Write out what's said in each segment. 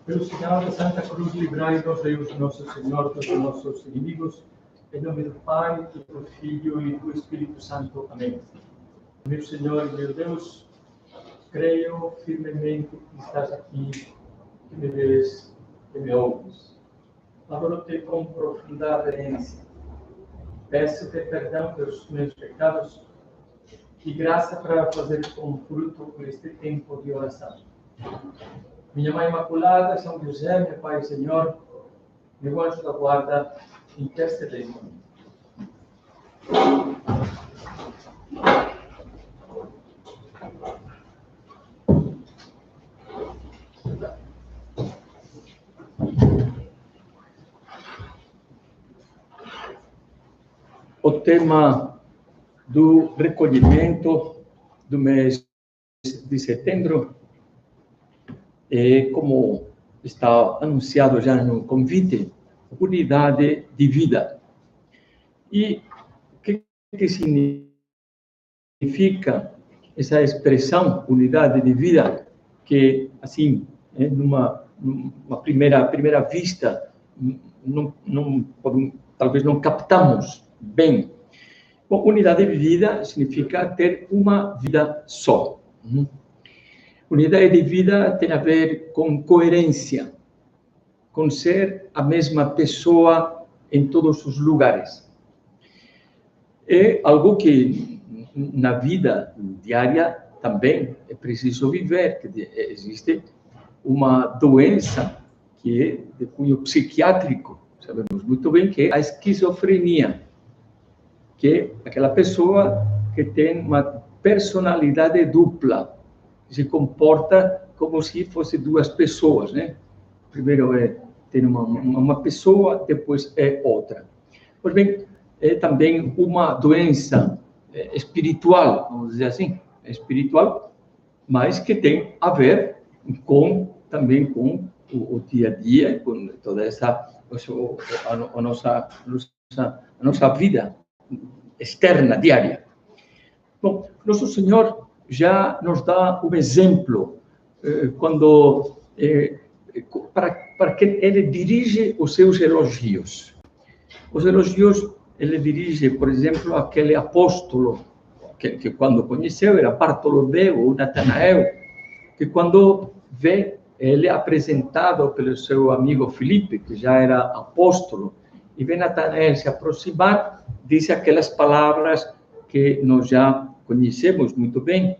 Pelo sinal da Santa Cruz, livrai-nos, Deus nosso Senhor, dos nossos inimigos, em nome do Pai, do Filho e do Espírito Santo. Amém. Meu Senhor e meu Deus, creio firmemente que estás aqui, que me vês, que me ouves. Adoro-te com profunda reverência. Peço-te perdão pelos meus pecados e graça para fazer com fruto este tempo de oração. Minha Mãe Imaculada, São José, meu Pai e Senhor, meu anjo da guarda, intercedei por mim. O tema do recolhimento do mês de setembro é, como está anunciado já no convite, unidade de vida. E o que significa essa expressão, unidade de vida, que, assim, numa primeira vista, talvez não captamos bem. Bom, unidade de vida significa ter uma vida só. Unidade de vida tem a ver com coerência, com ser a mesma pessoa em todos os lugares. É algo que na vida diária também é preciso viver, que existe uma doença que é de cunho psiquiátrico, sabemos muito bem que é a esquizofrenia, que é aquela pessoa que tem uma personalidade dupla, que se comporta como se fosse duas pessoas, né? Primeiro tem uma pessoa, depois é outra. Pois bem, é também uma doença espiritual, vamos dizer assim, espiritual, mas que tem a ver também com o dia a dia, com toda a nossa vida externa, diária. Bom, Nosso Senhor já nos dá um exemplo para que ele dirige os seus elogios. Os elogios ele dirige, por exemplo, aquele apóstolo que quando conheceu era Bartolomeu ou Natanael, que quando vê ele apresentado pelo seu amigo Filipe, que já era apóstolo, e vê Natanael se aproximar, diz aquelas palavras que nós já conhecemos muito bem: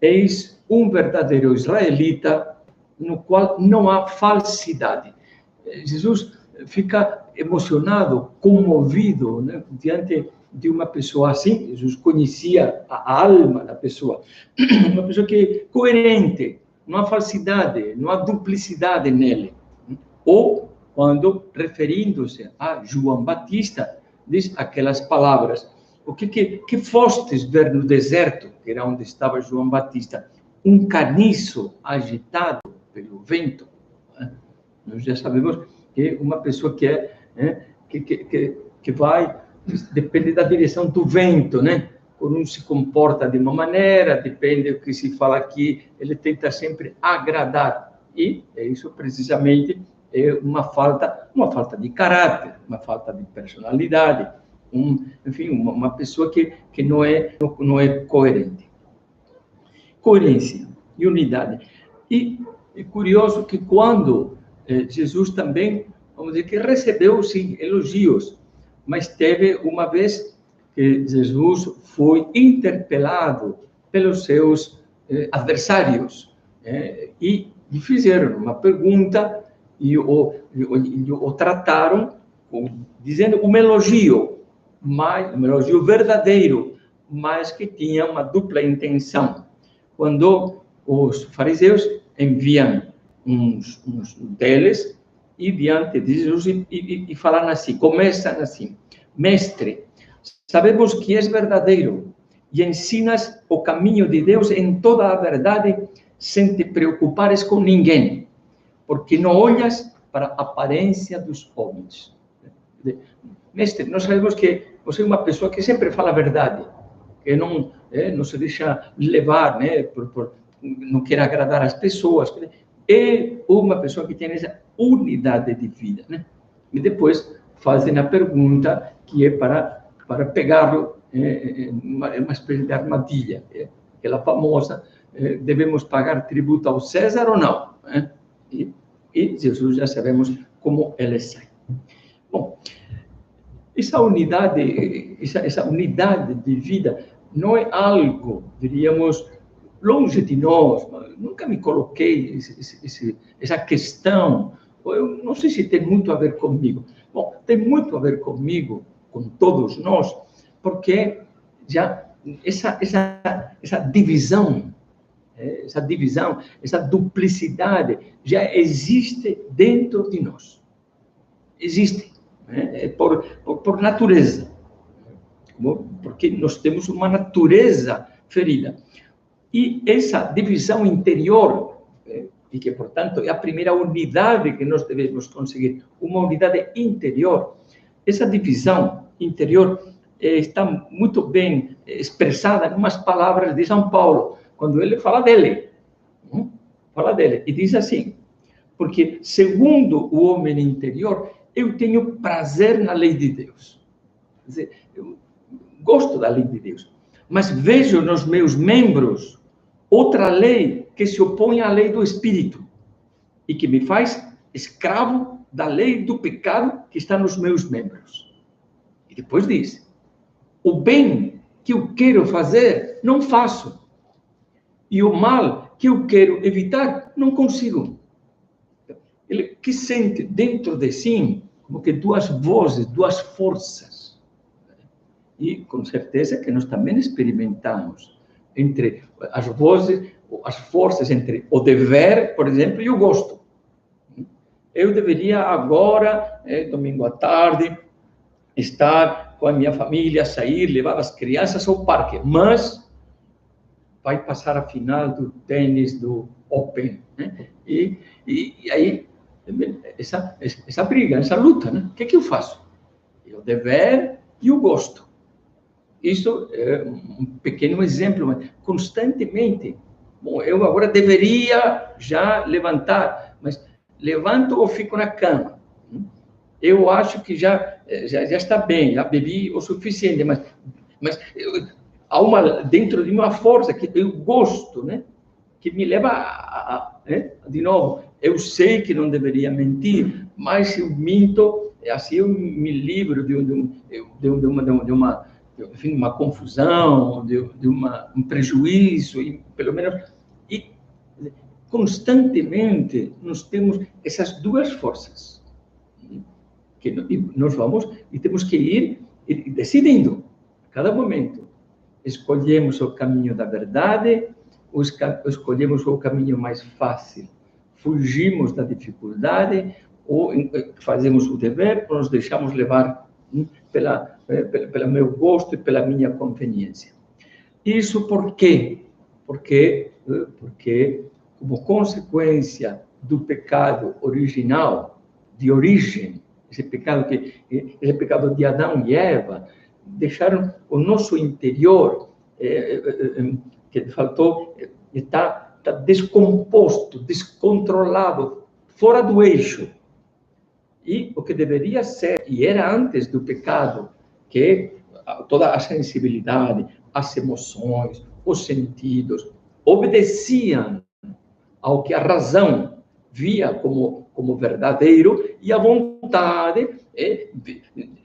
eis um verdadeiro israelita, no qual não há falsidade. Jesus fica emocionado, comovido, né, diante de uma pessoa assim. Jesus conhecia a alma da pessoa, uma pessoa que é coerente, não há falsidade, não há duplicidade nele. Ou quando, referindo-se a João Batista, diz aquelas palavras: o que fostes ver no deserto, que era onde estava João Batista? Um caniço agitado pelo vento. Nós já sabemos que uma pessoa que vai, depende da direção do vento, né? Quando um se comporta de uma maneira, depende do que se fala aqui, ele tenta sempre agradar. E isso precisamente é uma falta de caráter, uma falta de personalidade, enfim, uma pessoa que não é coerente. Coerência e unidade. E é curioso que quando Jesus também, vamos dizer, que recebeu, sim, elogios, mas teve uma vez que Jesus foi interpelado pelos seus adversários, e fizeram uma pergunta e o trataram dizendo um elogio verdadeiro, mas que tinha uma dupla intenção. Quando os fariseus enviam uns deles e diante de Jesus e falam assim, começam assim: mestre, sabemos que és verdadeiro e ensinas o caminho de Deus em toda a verdade, sem te preocupares com ninguém, porque não olhas para a aparência dos homens. Mestre, nós sabemos que você é uma pessoa que sempre fala a verdade, que não se deixa levar, né, não quer agradar as pessoas. é uma pessoa que tem essa unidade de vida, né? E depois fazem a pergunta que é para pegá-lo, uma espécie de armadilha, aquela famosa, devemos pagar tributo ao César ou não? E Jesus já sabemos como ele sai. Bom, essa unidade de vida não é algo, diríamos, longe de nós. Nunca me coloquei essa questão. Eu não sei se tem muito a ver comigo. Bom, tem muito a ver comigo, com todos nós, porque já essa divisão, essa duplicidade já existe dentro de nós. Existe, por natureza, porque nós temos uma natureza ferida. E essa divisão interior, e que, portanto, é a primeira unidade que nós devemos conseguir, uma unidade interior, essa divisão interior está muito bem expressada em umas palavras de São Paulo, quando ele fala dele. E diz assim: porque, segundo o homem interior, eu tenho prazer na lei de Deus. Quer dizer, eu gosto da lei de Deus, mas vejo nos meus membros outra lei que se opõe à lei do Espírito e que me faz escravo da lei do pecado que está nos meus membros. E depois diz: o bem que eu quero fazer, não faço. E o mal que eu quero evitar, não consigo. Ele que sente dentro de si como que duas vozes, duas forças. E com certeza que nós também experimentamos entre as vozes, as forças entre o dever, por exemplo, e o gosto. Eu deveria agora, domingo à tarde, estar com a minha família, sair, levar as crianças ao parque, mas vai passar a final do tênis, do Open, né? E aí, essa briga, essa luta, né? O que eu faço? O dever e o gosto. Isso é um pequeno exemplo, mas constantemente. Bom, eu agora deveria já levantar, mas levanto ou fico na cama? Eu acho que já está bem, já bebi o suficiente, mas há dentro de uma força que eu gosto, né? Que me leva de novo, eu sei que não deveria mentir, mas se eu minto, assim eu me livro de uma confusão, de um prejuízo, e pelo menos, e constantemente nós temos essas duas forças, que nós vamos e temos que ir decidindo, a cada momento. Escolhemos o caminho da verdade, ou escolhemos o caminho mais fácil? Fugimos da dificuldade, ou fazemos o dever, ou nos deixamos levar pelo meu gosto e pela minha conveniência? Isso por quê? Porque, como consequência do pecado original, de origem, esse pecado de Adão e Eva, deixaram o nosso interior, que faltou, está descomposto, descontrolado, fora do eixo. E o que deveria ser, e era antes do pecado, que toda a sensibilidade, as emoções, os sentidos, obedeciam ao que a razão via como verdadeiro, e a vontade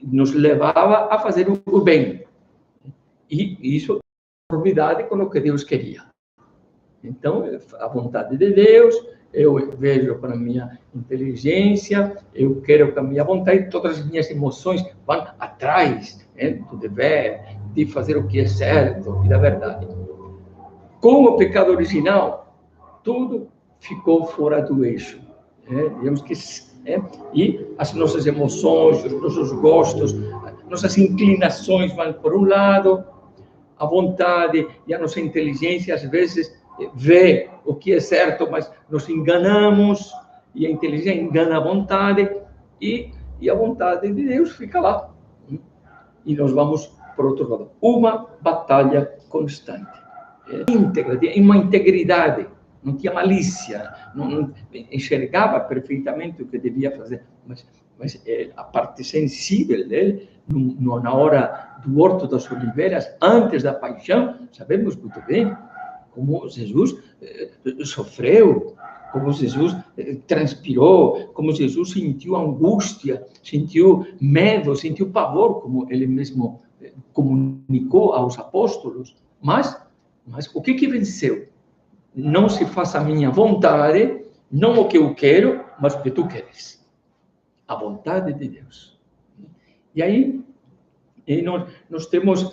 nos levava a fazer o bem. E isso é conformidade com o que Deus queria. Então, a vontade de Deus, eu vejo com a minha inteligência, eu quero com a minha vontade, todas as minhas emoções vão atrás do dever, de fazer o que é certo e da verdade. Com o pecado original, tudo ficou fora do eixo. Digamos que, e as nossas emoções, os nossos gostos, nossas inclinações vão por um lado, a vontade e a nossa inteligência, às vezes, vê o que é certo, mas nos enganamos, e a inteligência engana a vontade, e a vontade de Deus fica lá. E nós vamos por outro lado. Uma batalha constante. Íntegra, uma integridade. não tinha malícia, não enxergava perfeitamente o que devia fazer, mas a parte sensível dele, na hora do Horto das Oliveiras, antes da paixão, sabemos muito bem como Jesus sofreu, como Jesus transpirou, como Jesus sentiu angústia, sentiu medo, sentiu pavor, como ele mesmo comunicou aos apóstolos. Mas o que venceu? Não se faça a minha vontade, não o que eu quero, mas o que tu queres. A vontade de Deus. E aí, nós temos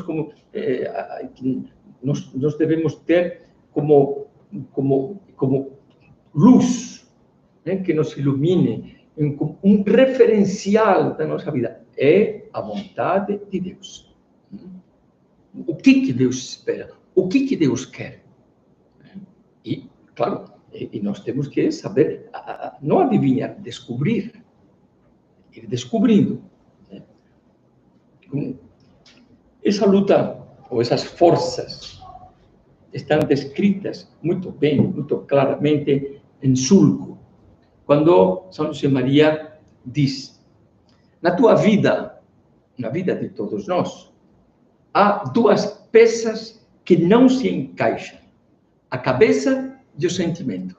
como, nós devemos ter como luz, né, que nos ilumine, um referencial da nossa vida, é a vontade de Deus. O que Deus espera? O que Deus quer? E, claro, e nós temos que saber, não adivinhar, descobrir, ir descobrindo. Essa luta, ou essas forças, estão descritas muito bem, muito claramente em Sulco, quando São José Maria diz: na tua vida, na vida de todos nós, há duas peças que não se encaixam: a cabeça e o sentimento.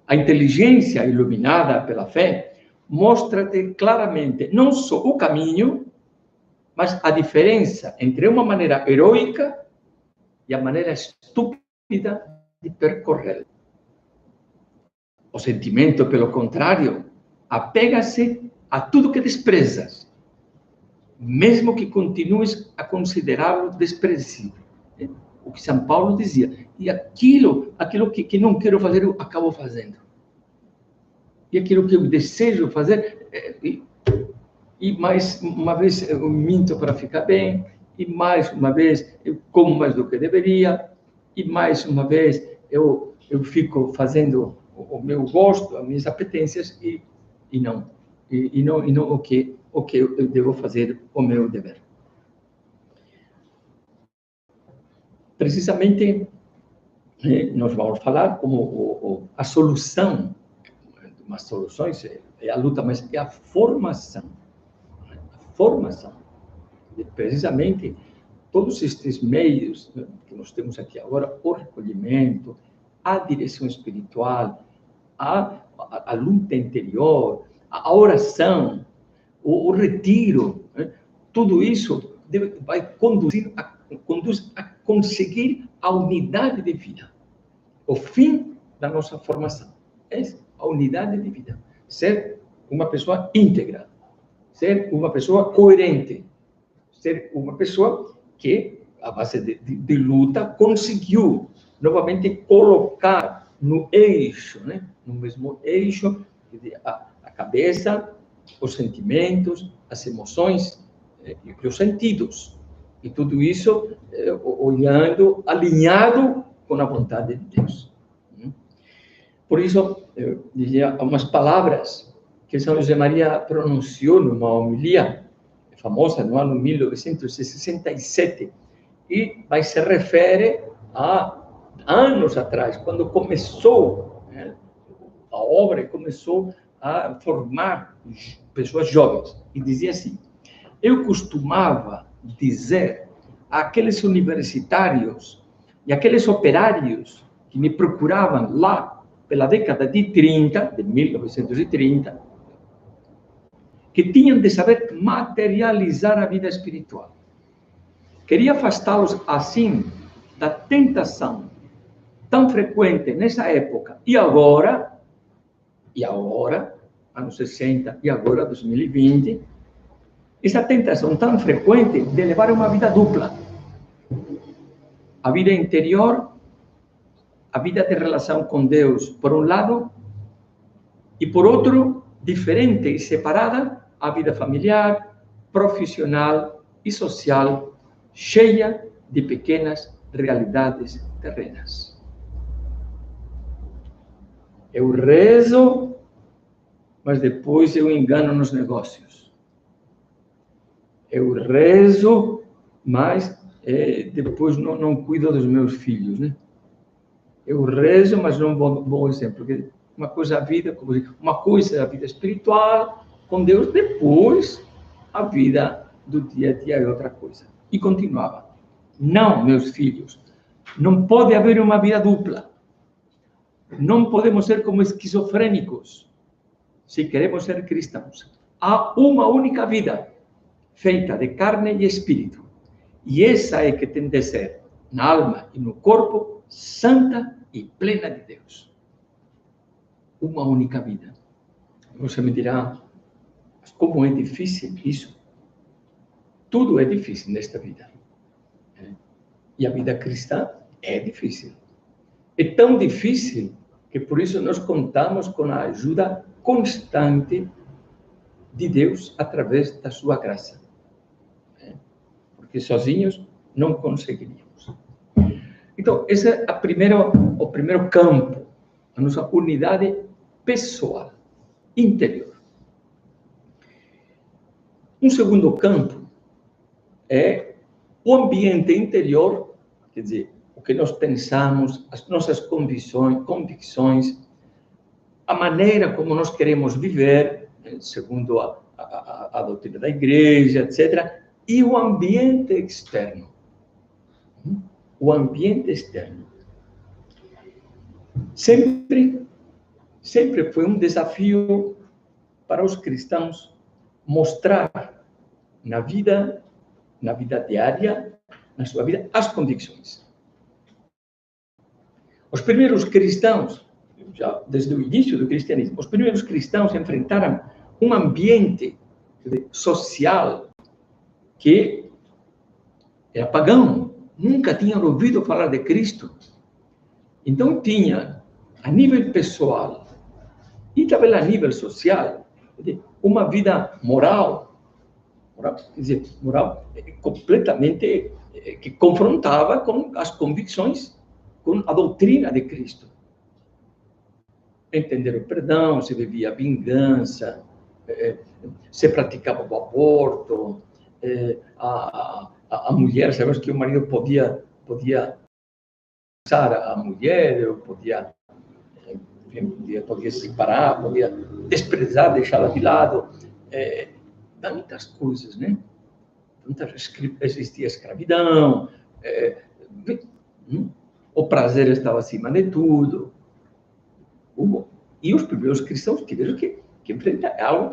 A inteligência iluminada pela fé mostra-te claramente não só o caminho, mas a diferença entre uma maneira heroica e a maneira estúpida de percorrer. O sentimento, pelo contrário, apega-se a tudo que desprezas, mesmo que continues a considerá-lo desprezível. O que São Paulo dizia: e aquilo que não quero fazer, eu acabo fazendo. E aquilo que eu desejo fazer, e mais uma vez eu minto para ficar bem, e mais uma vez eu como mais do que deveria, e mais uma vez eu fico fazendo o meu gosto, as minhas apetências, e não o que eu devo fazer, o meu dever. Precisamente, nós vamos falar como a solução, umas soluções é a luta, mas é a formação. Precisamente, todos estes meios que nós temos aqui agora, o recolhimento, a direção espiritual, a luta interior, a oração, o retiro, né? Tudo isso vai conduz a conseguir a unidade de vida, o fim da nossa formação. É a unidade de vida. Ser uma pessoa íntegra, ser uma pessoa coerente, ser uma pessoa que, à base de luta, conseguiu novamente colocar no eixo, né? No mesmo eixo, a cabeça, os sentimentos, as emoções e os sentidos. E tudo isso olhando, alinhado com a vontade de Deus. Por isso, eu dizia umas palavras que São José Maria pronunciou numa homilia famosa no ano 1967, e mas se refere a anos atrás, quando começou, né, a obra, começou a formar pessoas jovens, e dizia assim: eu costumava dizer àqueles universitários e aqueles operários que me procuravam lá pela década de 1930, que tinham de saber materializar a vida espiritual. Queria afastá-los, assim, da tentação tão frequente nessa época e agora, anos 60 e agora 2020, essa tentação tão frequente de levar uma vida dupla. A vida interior, a vida de relação com Deus, por um lado, e por outro, diferente e separada, a vida familiar, profissional e social, cheia de pequenas realidades terrenas. Eu rezo, mas depois eu engano nos negócios. Eu rezo, mas depois não cuido dos meus filhos, né? Eu rezo, mas não vou bom exemplo. Porque uma coisa é a vida, uma coisa é a vida espiritual com Deus, depois a vida do dia a dia é outra coisa. E continuava. Não, meus filhos, não pode haver uma vida dupla. Não podemos ser como esquizofrênicos se queremos ser cristãos. Há uma única vida, feita de carne e espírito. E essa é que tem de ser, na alma e no corpo, santa e plena de Deus. Uma única vida. Você me dirá, mas como é difícil isso? Tudo é difícil nesta vida. E a vida cristã é difícil. É tão difícil que por isso nós contamos com a ajuda constante de Deus através da sua graça. Porque sozinhos não conseguiríamos. Então, esse é o primeiro campo, a nossa unidade pessoal, interior. Um segundo campo é o ambiente interior, quer dizer, o que nós pensamos, as nossas convicções, a maneira como nós queremos viver, segundo a doutrina da igreja, etc., e o ambiente externo. O ambiente externo. Sempre foi um desafio para os cristãos mostrar na vida diária, na sua vida, as convicções. Os primeiros cristãos, já desde o início do cristianismo, os primeiros cristãos enfrentaram um ambiente social que era pagão, nunca tinham ouvido falar de Cristo. Então tinha, a nível pessoal e também a nível social, uma vida moral, quer dizer, moral completamente que confrontava com as convicções, com a doutrina de Cristo. Entender o perdão, se vivia a vingança, se praticava o aborto, a mulher, sabemos que o marido podia casar a mulher, podia se separar, podia desprezar, deixá-la de lado, tantas coisas, né? Existia escravidão, o prazer estava acima de tudo. E os primeiros cristãos tiveram que enfrentar algo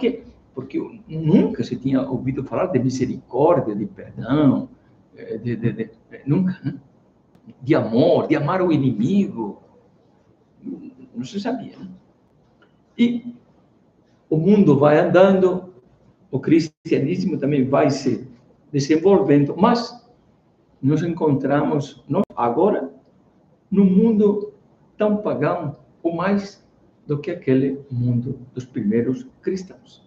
porque nunca se tinha ouvido falar de misericórdia, de perdão, nunca, né? De amor, de amar o inimigo, não se sabia. Né? E o mundo vai andando, o cristianismo também vai se desenvolvendo, mas nos encontramos agora num mundo tão pagão, ou mais do que aquele mundo dos primeiros cristãos.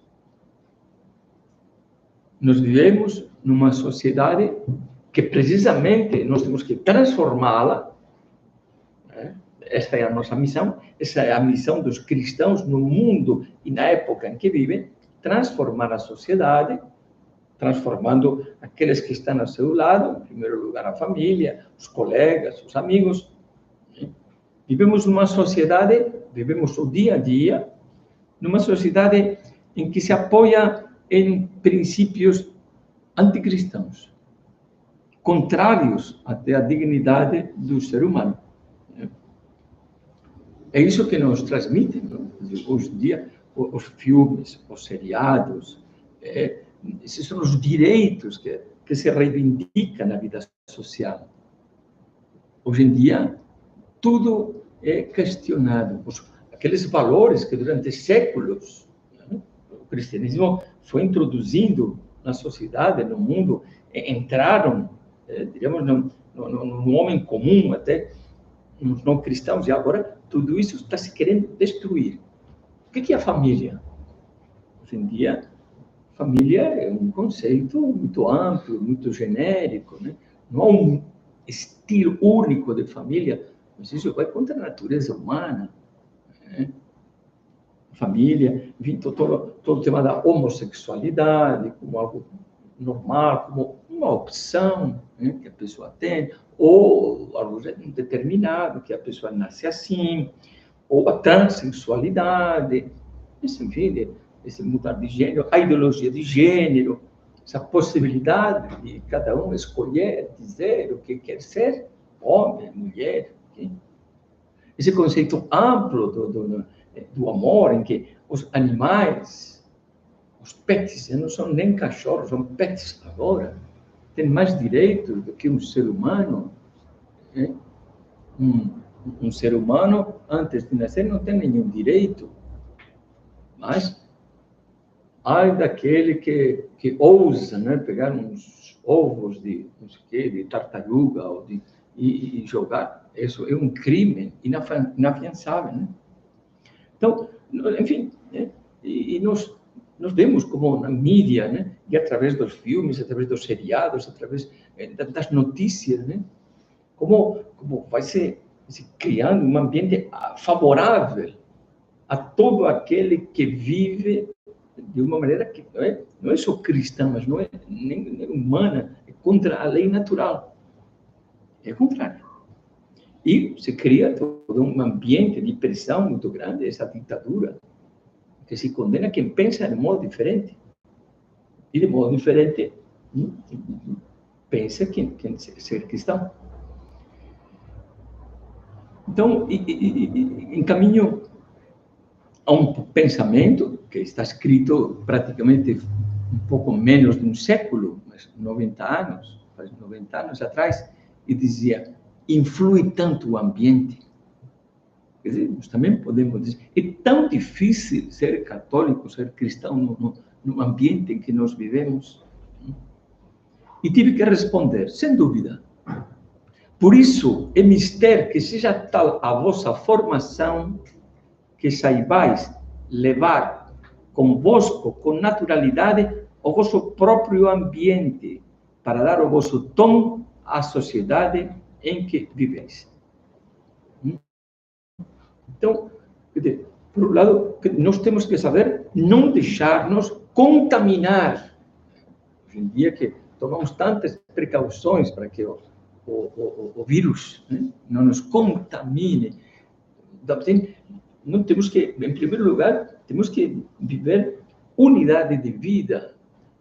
Nós vivemos numa sociedade que precisamente nós temos que transformá-la. Esta é a nossa missão, essa é a missão dos cristãos no mundo e na época em que vivem, transformar a sociedade, transformando aqueles que estão ao seu lado, em primeiro lugar a família, os colegas, os amigos. Vivemos numa sociedade, vivemos o dia a dia, numa sociedade em que se apoia em princípios anticristãos, contrários até à dignidade do ser humano. É isso que nos transmitem, hoje em dia, os filmes, os seriados, esses são os direitos que se reivindicam na vida social. Hoje em dia, tudo é questionado. Aqueles valores que durante séculos o cristianismo foi introduzindo na sociedade, no mundo, entraram, diríamos, no homem comum, até nos não cristãos, e agora tudo isso está se querendo destruir. O que é a família? Hoje em dia, família é um conceito muito amplo, muito genérico, né? Não há um estilo único de família, mas isso vai contra a natureza humana. Né? Família, enfim, todo o tema da homossexualidade como algo normal, como uma opção, né, que a pessoa tem, ou algo determinado, que a pessoa nasce assim, ou a transexualidade, enfim, esse mudar de gênero, a ideologia de gênero, essa possibilidade de cada um escolher, dizer o que quer ser, homem, mulher. Okay? Esse conceito amplo do amor, em que os animais, os pets, não são nem cachorros, são pets agora, têm mais direitos do que um ser humano. Né? Um ser humano, antes de nascer, não tem nenhum direito. Mas ai daquele que ousa, né, pegar uns ovos de, não sei o quê, de tartaruga e jogar. Isso é um crime inafiançável. Né? Então, enfim, né? E nós vemos como na mídia, né? E através dos filmes, através dos seriados, através das notícias, né? Como vai se criando um ambiente favorável a todo aquele que vive de uma maneira que não é só cristã, mas não é nem humana, é contra a lei natural. É o contrário. E se cria todo um ambiente de pressão muito grande, essa ditadura, que se condena quem pensa de modo diferente. E de modo diferente pensa quem ser cristão. Então, encaminho a um pensamento que está escrito praticamente um pouco menos de um século, mas 90 anos, faz 90 anos atrás, e dizia, influi tanto o ambiente. Quer dizer, nós também podemos dizer, é tão difícil ser católico, ser cristão no ambiente em que nós vivemos. E tive que responder, sem dúvida. Por isso, é mister que seja tal a vossa formação que saibais levar convosco, com naturalidade, o vosso próprio ambiente, para dar o vosso tom à sociedade em que viveis. Então, por um lado, nós temos que saber não deixar-nos contaminar. Hoje em dia que tomamos tantas precauções para que o vírus, né, não nos contamine. Não temos que, em primeiro lugar, temos que viver unidade de vida,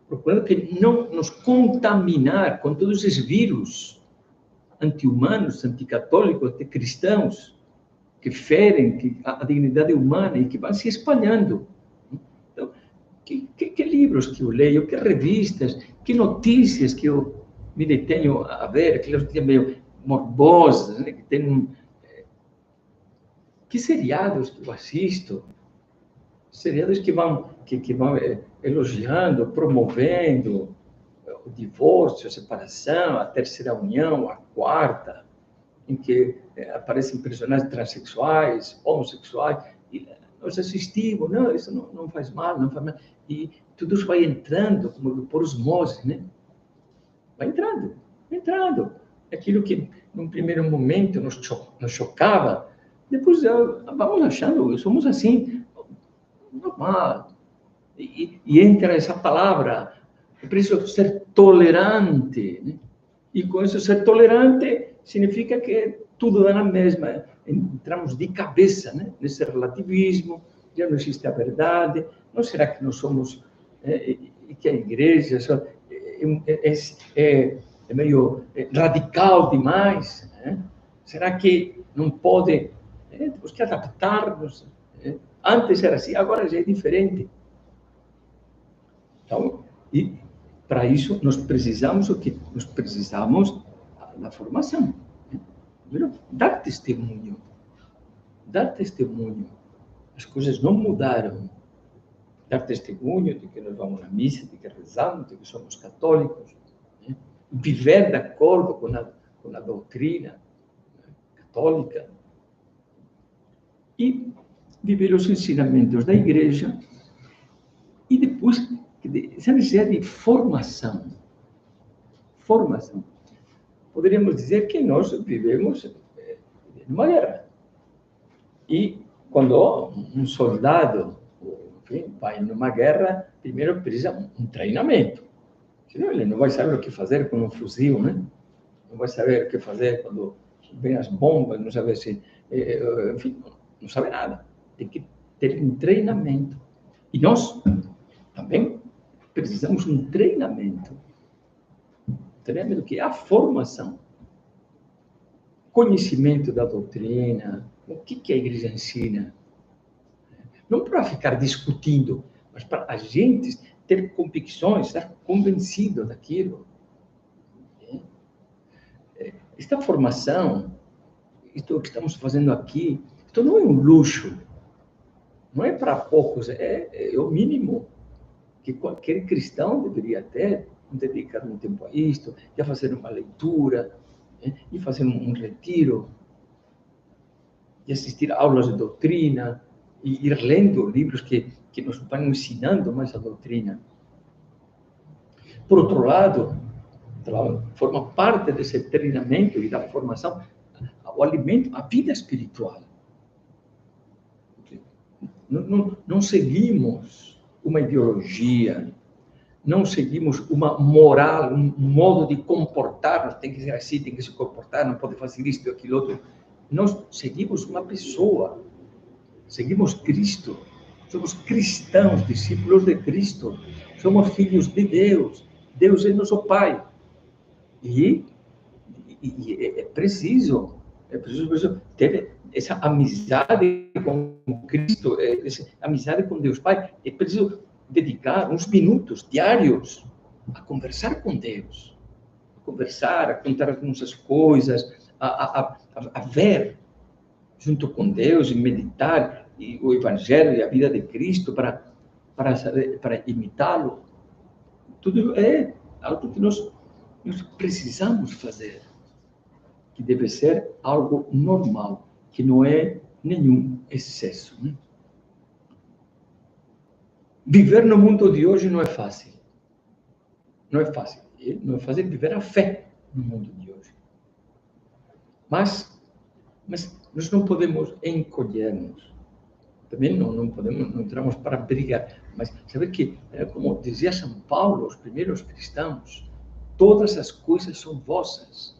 procurando que não nos contaminar com todos esses vírus anti-humanos, anticatólicos, anticristãos, que ferem a dignidade humana e que vão se espalhando. Então, que livros que eu leio, que revistas, que notícias que eu me detenho a ver, aquelas notícias meio morbosas, né, que tem que seriados que eu assisto, seriados que vão elogiando, promovendo o divórcio, a separação, a terceira união, a quarta, em que aparecem personagens transexuais, homossexuais, e nós assistimos, não, isso não faz mal, não faz mal, e tudo isso vai entrando como por osmose, né? Vai entrando. Aquilo que, num primeiro momento, nos chocava, depois vamos achando, somos assim, normal. E entra essa palavra, é preciso ser tolerante, né? E com isso, ser tolerante significa que tudo dá na mesma. Entramos de cabeça, né? Nesse relativismo, já não existe a verdade. Não será que nós somos, que a igreja é meio radical demais? Né? Será que não pode? Temos que adaptar-nos. Antes era assim, agora já é diferente. Então, e para isso nós precisamos o que? Nós precisamos da formação. Primeiro, dar testemunho. Dar testemunho. As coisas não mudaram. Dar testemunho de que nós vamos na missa, de que rezamos, de que somos católicos. Né? Viver de acordo com a doutrina católica. E viver os ensinamentos da igreja. E depois, essa necessidade de formação. Formação. Poderíamos dizer que nós vivemos numa guerra. E quando um soldado, enfim, vai numa guerra, primeiro precisa um treinamento. Senão ele não vai saber o que fazer com um fuzil, né? Não vai saber o que fazer quando vem as bombas, não sabe se... enfim, não sabe nada. Tem que ter um treinamento. E nós também precisamos de um treinamento. Treinamento que é a formação. Conhecimento da doutrina, o que a igreja ensina. Não para ficar discutindo, mas para a gente ter convicções, estar convencido daquilo. Esta formação, isto que estamos fazendo aqui, isto não é um luxo, não é para poucos, é o mínimo que qualquer cristão deveria ter, dedicar um tempo a isto, e a fazer uma leitura, e fazer um retiro, e assistir a aulas de doutrina, e ir lendo livros que nos vão ensinando mais a doutrina. Por outro lado, forma parte desse treinamento e da formação, o alimento, a vida espiritual. Não seguimos uma ideologia, não seguimos uma moral, um modo de comportar-nos, tem que ser assim, tem que se comportar, não pode fazer isto, aquilo, outro. Nós seguimos uma pessoa, seguimos Cristo, somos cristãos, discípulos de Cristo, somos filhos de Deus, Deus é nosso Pai. E é preciso ter essa amizade com Cristo, essa amizade com Deus Pai. É preciso dedicar uns minutos diários a conversar com Deus, a conversar, a contar as nossas coisas, a ver junto com Deus e meditar o Evangelho e a vida de Cristo para imitá-lo. Tudo é algo que nós precisamos fazer, que deve ser algo normal, que não é nenhum excesso. Né? Viver no mundo de hoje não é fácil. Não é fácil. Não é fácil viver a fé no mundo de hoje. Mas nós não podemos encolher-nos. Também não podemos, não entramos para brigar. Mas saber que, como dizia São Paulo, os primeiros cristãos, todas as coisas são vossas.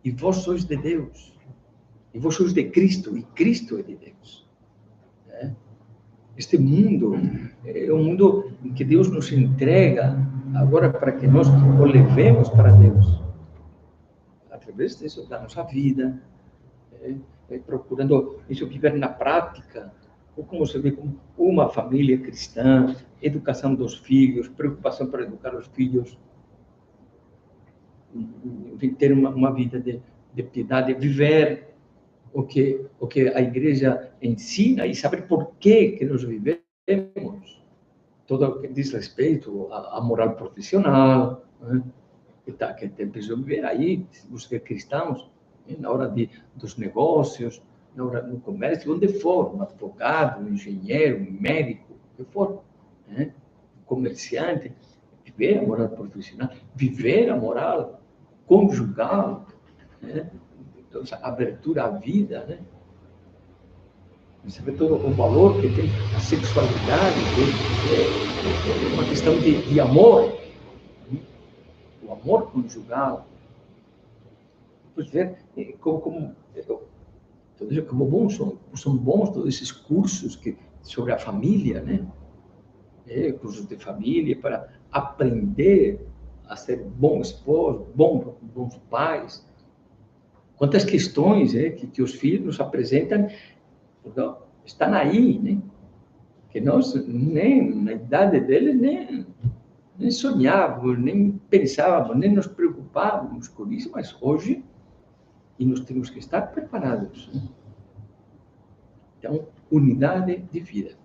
E vós sois de Deus. E vós sois de Cristo. E Cristo é de Deus. Este mundo é um mundo em que Deus nos entrega agora para que nós o levemos para Deus. Através disso, da nossa vida. Procurando isso viver na prática. Ou como se vê como uma família cristã, educação dos filhos, preocupação para educar os filhos. Ter uma vida de piedade, viver o que a igreja ensina e saber por que nós vivemos. Todo o que diz respeito à moral profissional, né? Que tem que viver aí, os cristãos, na hora dos negócios, na hora do comércio, onde for, um advogado, um engenheiro, um médico, o que for, né? Um comerciante, viver a moral profissional, viver a moral conjugal, né? Então, essa abertura à vida, né? Saber todo o valor que tem a sexualidade, que é uma questão de amor, né? O amor conjugal. Pois ver como bons são bons todos esses cursos sobre a família, né? Cursos de família para aprender a ser bom esposo, bons pais. Quantas questões que os filhos nos apresentam estão aí, né? Que nós, nem na idade deles, nem sonhávamos, nem pensávamos, nem nos preocupávamos com isso, mas hoje, e nós temos que estar preparados. Né? Então, unidade de vida.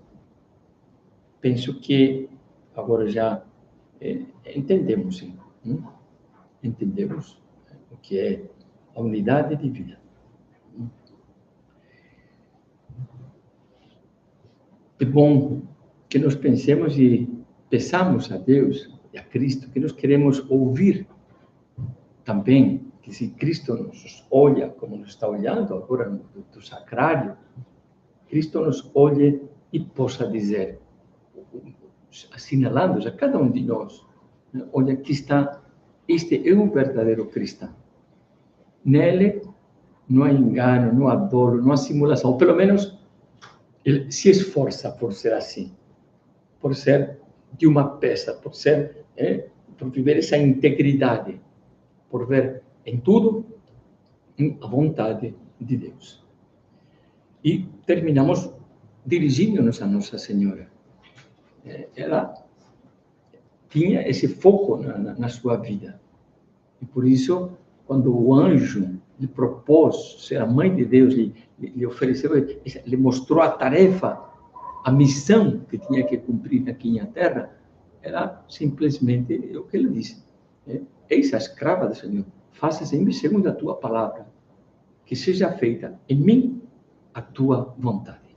Penso que agora já entendemos, sim. Entendemos o que é a unidade de vida. É bom que nós pensemos e peçamos a Deus e a Cristo que nós queremos ouvir também, que se Cristo nos olha como nos está olhando agora do sacrário, Cristo nos olhe e possa dizer, assinalando a cada um de nós, Olha, aqui está, este é um verdadeiro cristão. Nele não há engano, não há dolo, não há simulação. Pelo menos ele se esforça por ser assim, por ser de uma peça, por viver essa integridade, por ver em tudo a vontade de Deus. E terminamos dirigindo-nos a Nossa Senhora. Ela tinha esse foco na sua vida. E por isso, quando o anjo lhe propôs ser a mãe de Deus, lhe ofereceu, lhe mostrou a tarefa, a missão que tinha que cumprir aqui na terra, ela simplesmente, o que ele disse, eis a escrava do Senhor, faça-se em mim segundo a tua palavra, que seja feita em mim a tua vontade.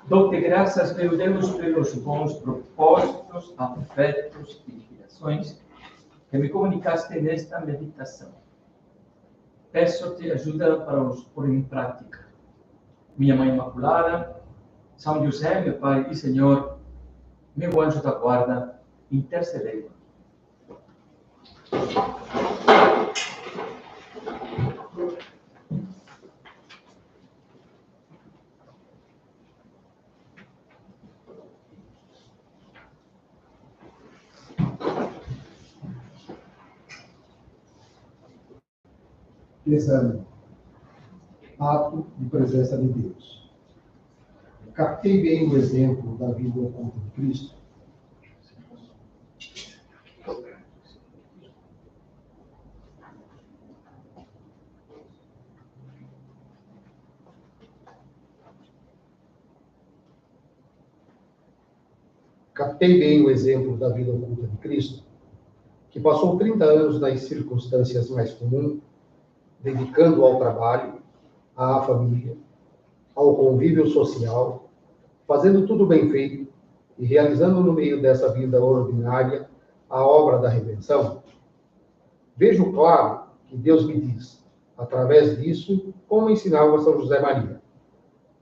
Dou-te graças, meu Deus, pelos bons propósitos, afetos e inspirações que me comunicaste nesta meditação. Peço-te ajuda para os pôr em prática. Minha Mãe Imaculada, São José, meu Pai e Senhor, meu anjo da guarda, intercedei. Exame. Ato de presença de Deus. Captei bem o exemplo da vida oculta de Cristo. Captei bem o exemplo da vida oculta de Cristo, que passou 30 anos nas circunstâncias mais comuns, dedicando ao trabalho, à família, ao convívio social, fazendo tudo bem feito e realizando no meio dessa vida ordinária a obra da redenção. Vejo claro que Deus me diz, através disso, como ensinava São José Maria,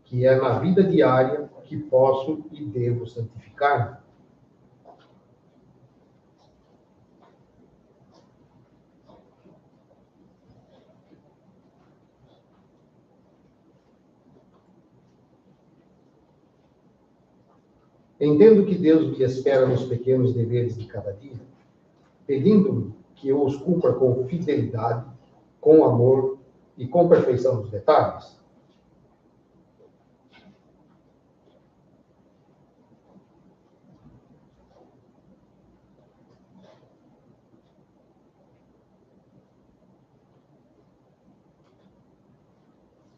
que é na vida diária que posso e devo santificar-me. Entendo que Deus me espera nos pequenos deveres de cada dia, pedindo-me que eu os cumpra com fidelidade, com amor e com perfeição dos detalhes.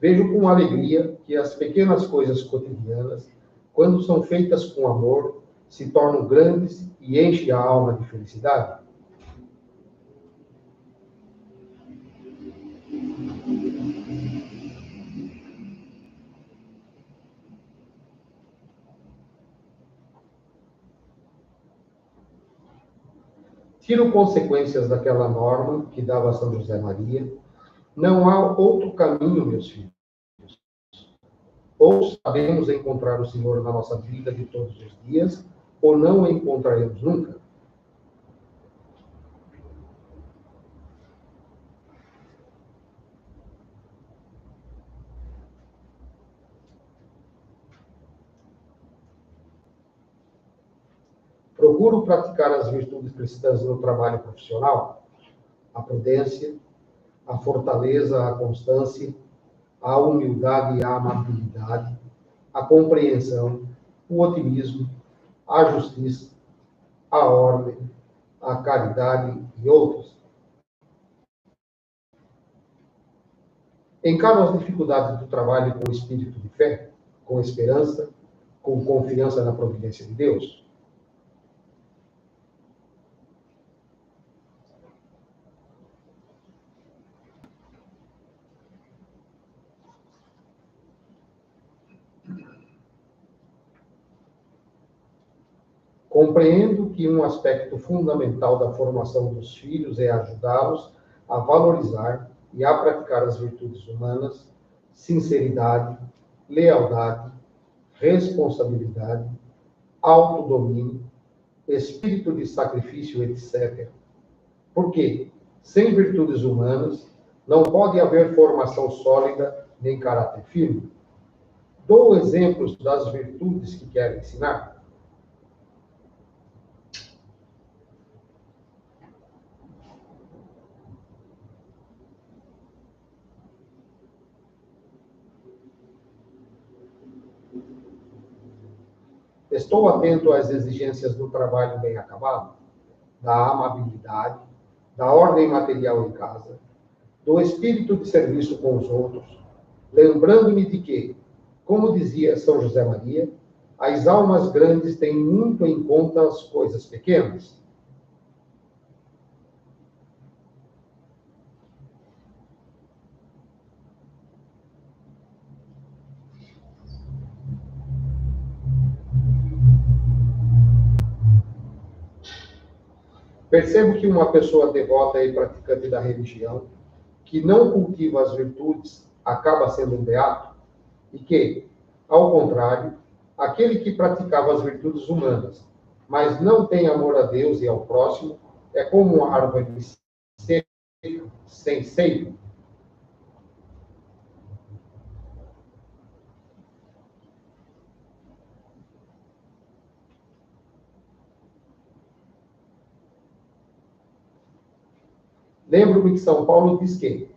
Vejo com alegria que as pequenas coisas cotidianas, quando são feitas com amor, se tornam grandes e enchem a alma de felicidade. Tiro consequências daquela norma que dava a São José Maria. Não há outro caminho, meus filhos. Ou sabemos encontrar o Senhor na nossa vida de todos os dias, ou não o encontraremos nunca. Procuro praticar as virtudes cristãs no trabalho profissional, a prudência, a fortaleza, a constância, a humildade e a amabilidade, a compreensão, o otimismo, a justiça, a ordem, a caridade e outros. Encaro as dificuldades do trabalho com espírito de fé, com esperança, com confiança na providência de Deus. Compreendo que um aspecto fundamental da formação dos filhos é ajudá-los a valorizar e a praticar as virtudes humanas, sinceridade, lealdade, responsabilidade, autodomínio, espírito de sacrifício, etc. Porque, sem virtudes humanas, não pode haver formação sólida nem caráter firme. Dou exemplos das virtudes que quero ensinar. Estou atento às exigências do trabalho bem acabado, da amabilidade, da ordem material em casa, do espírito de serviço com os outros, lembrando-me de que, como dizia São José Maria, as almas grandes têm muito em conta as coisas pequenas. Percebo que uma pessoa devota e praticante da religião, que não cultiva as virtudes, acaba sendo um beato, e que, ao contrário, aquele que praticava as virtudes humanas, mas não tem amor a Deus e ao próximo, é como uma árvore seca, sem seivo. Lembro-me que São Paulo diz que,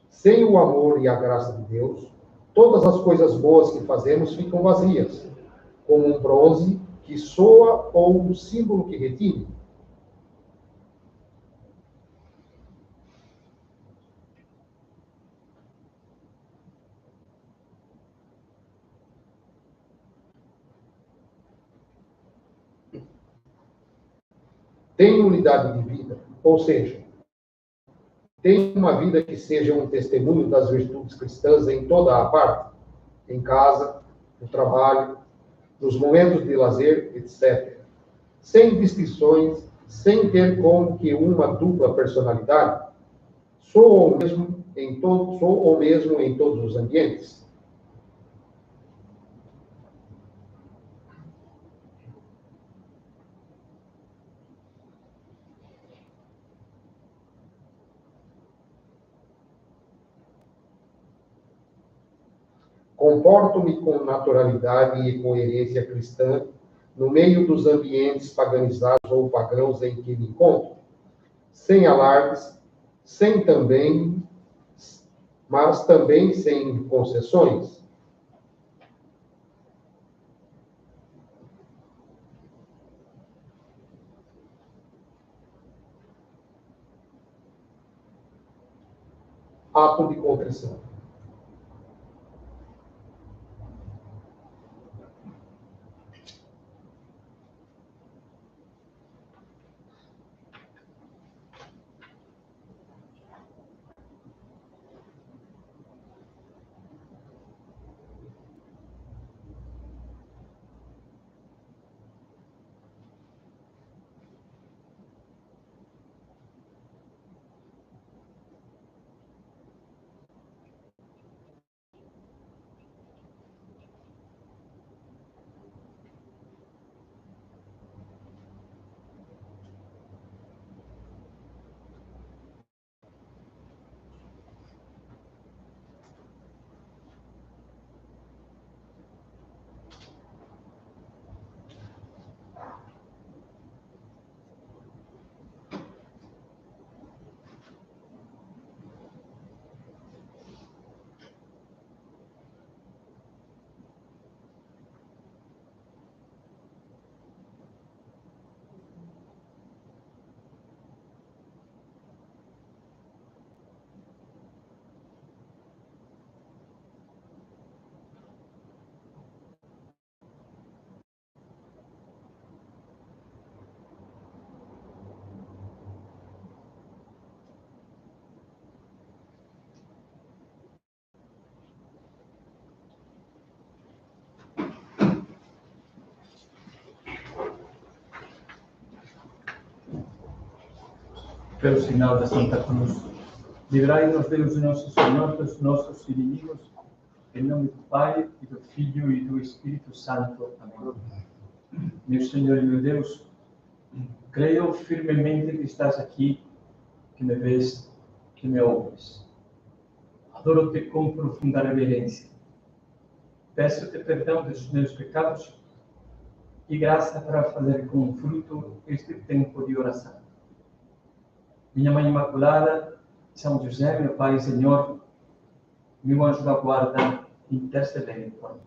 sem o amor e a graça de Deus, todas as coisas boas que fazemos ficam vazias, como um bronze que soa ou um símbolo que retine. Tem unidade de vida, ou seja, tem uma vida que seja um testemunho das virtudes cristãs em toda a parte, em casa, no trabalho, nos momentos de lazer, etc. Sem distinções, sem ter como que uma dupla personalidade. Sou o mesmo em todos os ambientes. Comporto-me com naturalidade e coerência cristã no meio dos ambientes paganizados ou pagãos em que me encontro, sem alardes, sem também, mas também sem concessões. Ato de contrição. Pelo sinal da Santa Cruz. Livrai-nos, Deus nosso Senhor, dos nossos inimigos, em nome do Pai, e do Filho e do Espírito Santo. Amém. Meu Senhor e meu Deus, creio firmemente que estás aqui, que me vês, que me ouves. Adoro-te com profunda reverência. Peço-te perdão dos meus pecados e graça para fazer com fruto este tempo de oração. Minha Mãe Imaculada, São José, meu Pai e Senhor, meu anjo da guarda, intercedei por mim.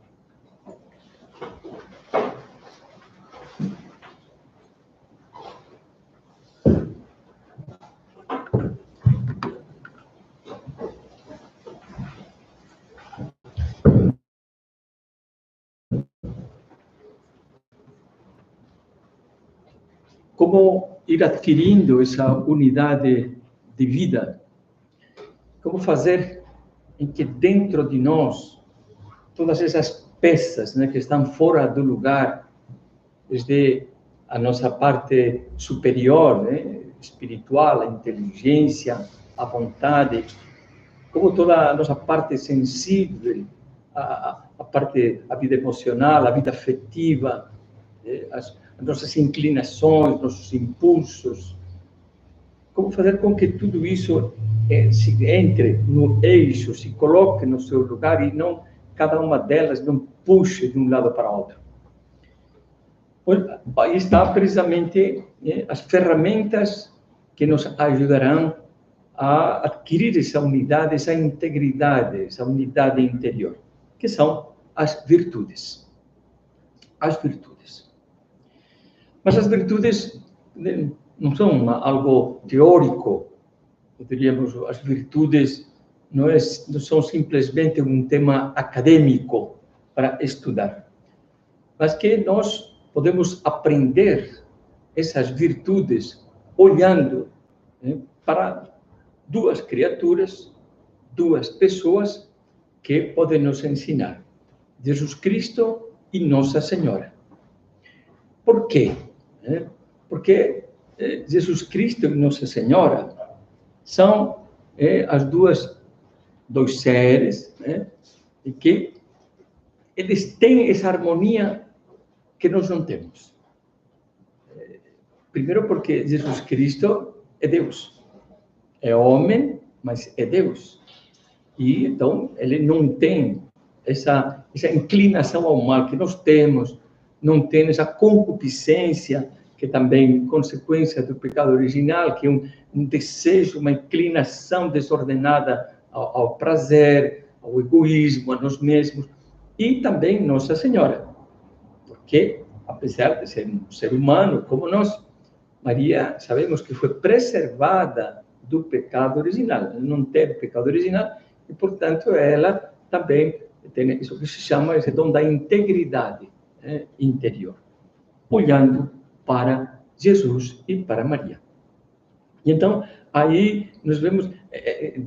Como ir adquirindo essa unidade de vida? Como fazer em que dentro de nós, todas essas peças, né, que estão fora do lugar, desde a nossa parte superior, né, espiritual, a inteligência, a vontade, como toda a nossa parte sensível, a vida emocional, a vida afetiva, as nossas inclinações, nossos impulsos, como fazer com que tudo isso se entre no eixo, se coloque no seu lugar e não cada uma delas não puxe de um lado para o outro. Aí está precisamente as ferramentas que nos ajudarão a adquirir essa unidade, essa integridade, essa unidade interior, que são as virtudes. As virtudes. Mas as virtudes não são algo teórico, diríamos, as virtudes não são simplesmente um tema acadêmico para estudar, mas que nós podemos aprender essas virtudes olhando para duas criaturas, duas pessoas que podem nos ensinar, Jesus Cristo e Nossa Senhora. Por quê? Porque Jesus Cristo e Nossa Senhora são dois seres, e que eles têm essa harmonia que nós não temos. Primeiro porque Jesus Cristo é Deus. É homem, mas é Deus. E, então, ele não tem essa inclinação ao mal que nós temos, não tem essa concupiscência, que também é consequência do pecado original, que é um desejo, uma inclinação desordenada ao prazer, ao egoísmo, a nós mesmos, e também Nossa Senhora, porque, apesar de ser um ser humano como nós, Maria, sabemos que foi preservada do pecado original, ela não teve pecado original, e, portanto, ela também tem isso que se chama esse dom da integridade interior, olhando para Jesus e para Maria. E então, aí nós vemos,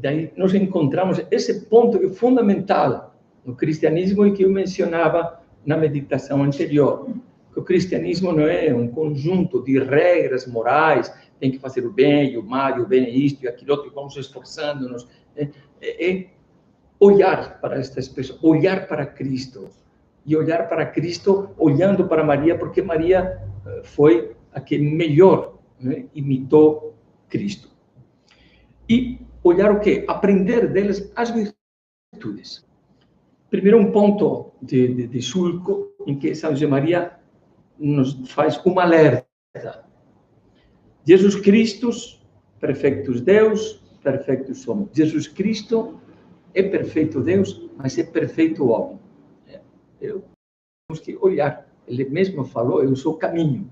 daí nós encontramos esse ponto que é fundamental no cristianismo e que eu mencionava na meditação anterior, que o cristianismo não é um conjunto de regras morais, tem que fazer o bem e o mal, e o bem é isto e aquilo outro, e vamos esforçando-nos. É olhar para estas pessoas, olhar para Cristo, e olhar para Cristo olhando para Maria, porque Maria foi a que melhor imitou Cristo. E olhar o quê? Aprender deles as virtudes. Primeiro, um ponto de sulco em que São José Maria nos faz um alerta. Jesus Cristo, perfeitos Deus, perfeitos homens. Jesus Cristo é perfeito Deus, mas é perfeito homem. Temos que olhar. Ele mesmo falou, eu sou caminho.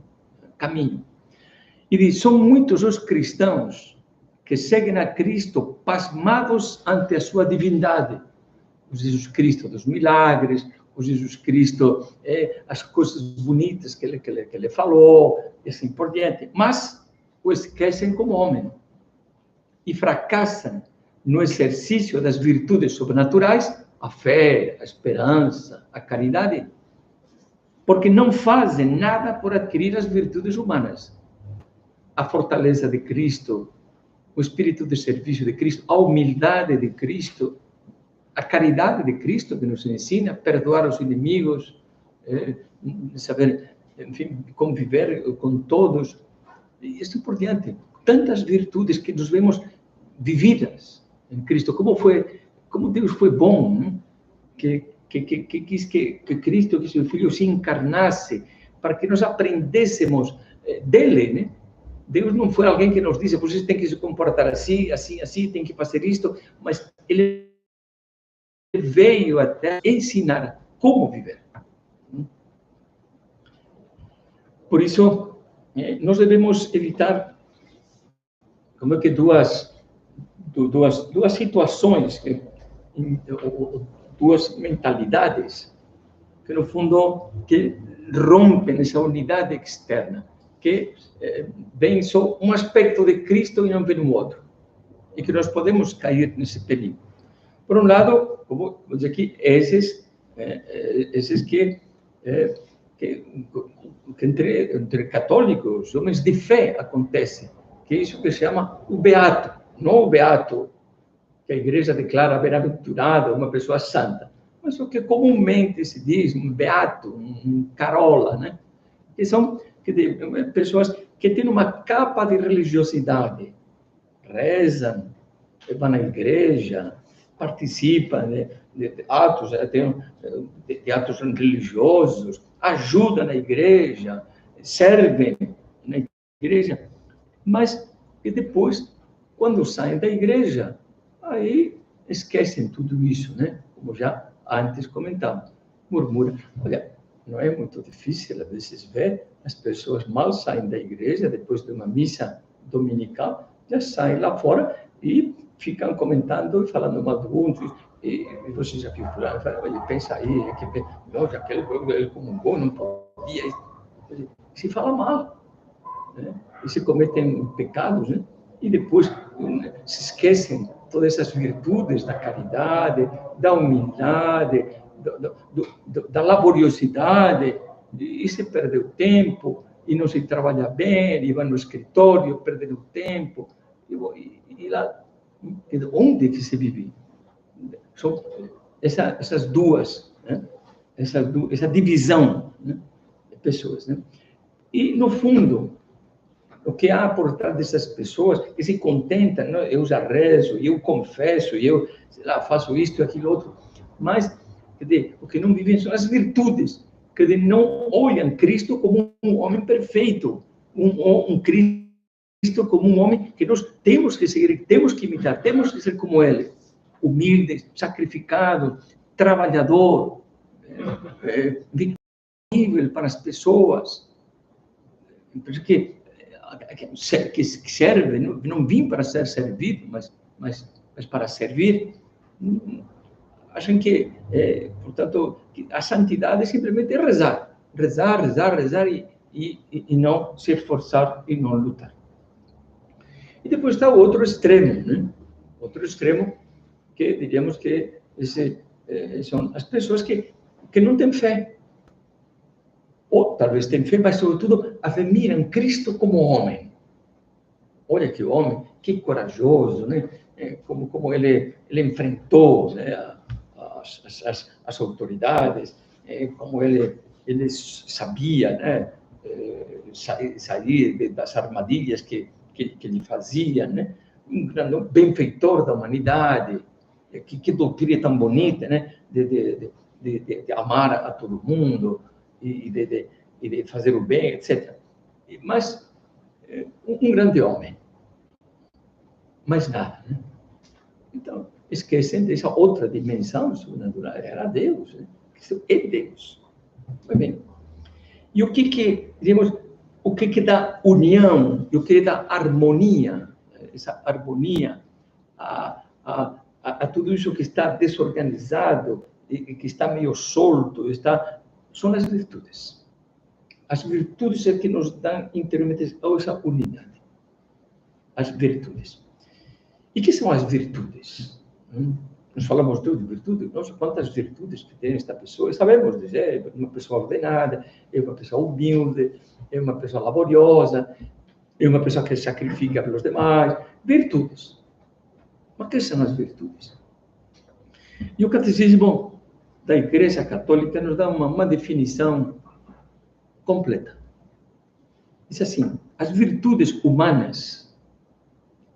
E diz, são muitos os cristãos que seguem a Cristo pasmados ante a sua divindade. O Jesus Cristo dos milagres, o Jesus Cristo, as coisas bonitas que ele falou, e assim por diante. Mas o esquecem como homem. E fracassam no exercício das virtudes sobrenaturais, a fé, a esperança, a caridade, porque não fazem nada por adquirir as virtudes humanas. A fortaleza de Cristo o espírito de serviço de Cristo, a humildade de Cristo, a caridade de Cristo que nos ensina a perdoar os inimigos, saber, enfim, conviver com todos, e assim por diante. Tantas virtudes que nos vemos vividas em Cristo. Como Deus foi bom, né? que quis que Cristo, que seu Filho, se encarnasse para que nós aprendêssemos dele, né? Deus não foi alguém que nos disse, vocês têm que se comportar assim, assim, assim, tem que fazer isto, mas ele veio até ensinar como viver. Por isso, nós devemos evitar como é que duas situações, duas mentalidades, que no fundo que rompem essa unidade externa, que vem só um aspecto de Cristo e não vem o outro, e que nós podemos cair nesse perigo. Por um lado, como dizer aqui, esses que entre católicos, homens de fé, acontece, que é isso que se chama o beato, não o beato que a igreja declara bem-aventurado, uma pessoa santa, mas o que comumente se diz um beato, um carola, né? Que são pessoas que têm uma capa de religiosidade, rezam, vão na igreja, participam de atos, de atos religiosos, ajudam na igreja, servem na igreja, mas que depois, quando saem da igreja, aí esquecem tudo isso, né? Como já antes comentamos. Murmura. Olha, não é muito difícil, às vezes, ver as pessoas mal saem da igreja, depois de uma missa dominical, já saem lá fora e ficam comentando e falando mal do outro. E você já viu fulano, olha, pensa aí, não, já que ele comungou, não podia. Se fala mal, né? E se cometem pecados, né? E depois se esquecem todas essas virtudes da caridade, da humildade, da laboriosidade, e se perdeu tempo, e não se trabalha bem, e vai no escritório, perdendo tempo, e lá, onde que se vive? São essas duas, né? Essa divisão, né, de pessoas, né? E, no fundo, o que há por trás dessas pessoas que se contentam, não? Eu já rezo, eu confesso, eu, sei lá, faço isto e aquilo outro, mas, quer dizer, o que não vivem são as virtudes, quer dizer, não olham Cristo como um homem perfeito, um Cristo como um homem que nós temos que seguir, temos que imitar, temos que ser como ele, humilde, sacrificado, trabalhador, visível para as pessoas, porque que serve, não vim para ser servido, mas para servir. Acham que, portanto, que a santidade é simplesmente rezar e não se esforçar e não lutar. E depois está o outro extremo, né? Outro extremo que diríamos que são as pessoas que não têm fé. Ou talvez têm fé, mas sobretudo admiram Cristo como homem. Olha que homem, que corajoso, né? Como ele enfrentou, né, as autoridades, como ele sabia, né, sair das armadilhas que lhe faziam, né? Um grande benfeitor da humanidade, que doutrina tão bonita, né? De amar a todo mundo e de fazer o bem, etc. Mas um grande homem, mais nada, né? Então, esquecem dessa outra dimensão sobrenatural, era Deus, né? Isso é Deus. Muito bem. E o que dá união, e o que dá harmonia, essa harmonia a tudo isso que está desorganizado e que está meio solto, são as virtudes. As virtudes é que nos dão interiormente essa unidade. As virtudes. E que são as virtudes? Nós falamos de virtude, nossa, quantas virtudes que tem esta pessoa, sabemos dizer, é uma pessoa ordenada, é uma pessoa humilde, é uma pessoa laboriosa, é uma pessoa que sacrifica pelos demais. Virtudes. Mas que são as virtudes? E o Catecismo da Igreja Católica nos dá uma definição completa. Diz assim: as virtudes humanas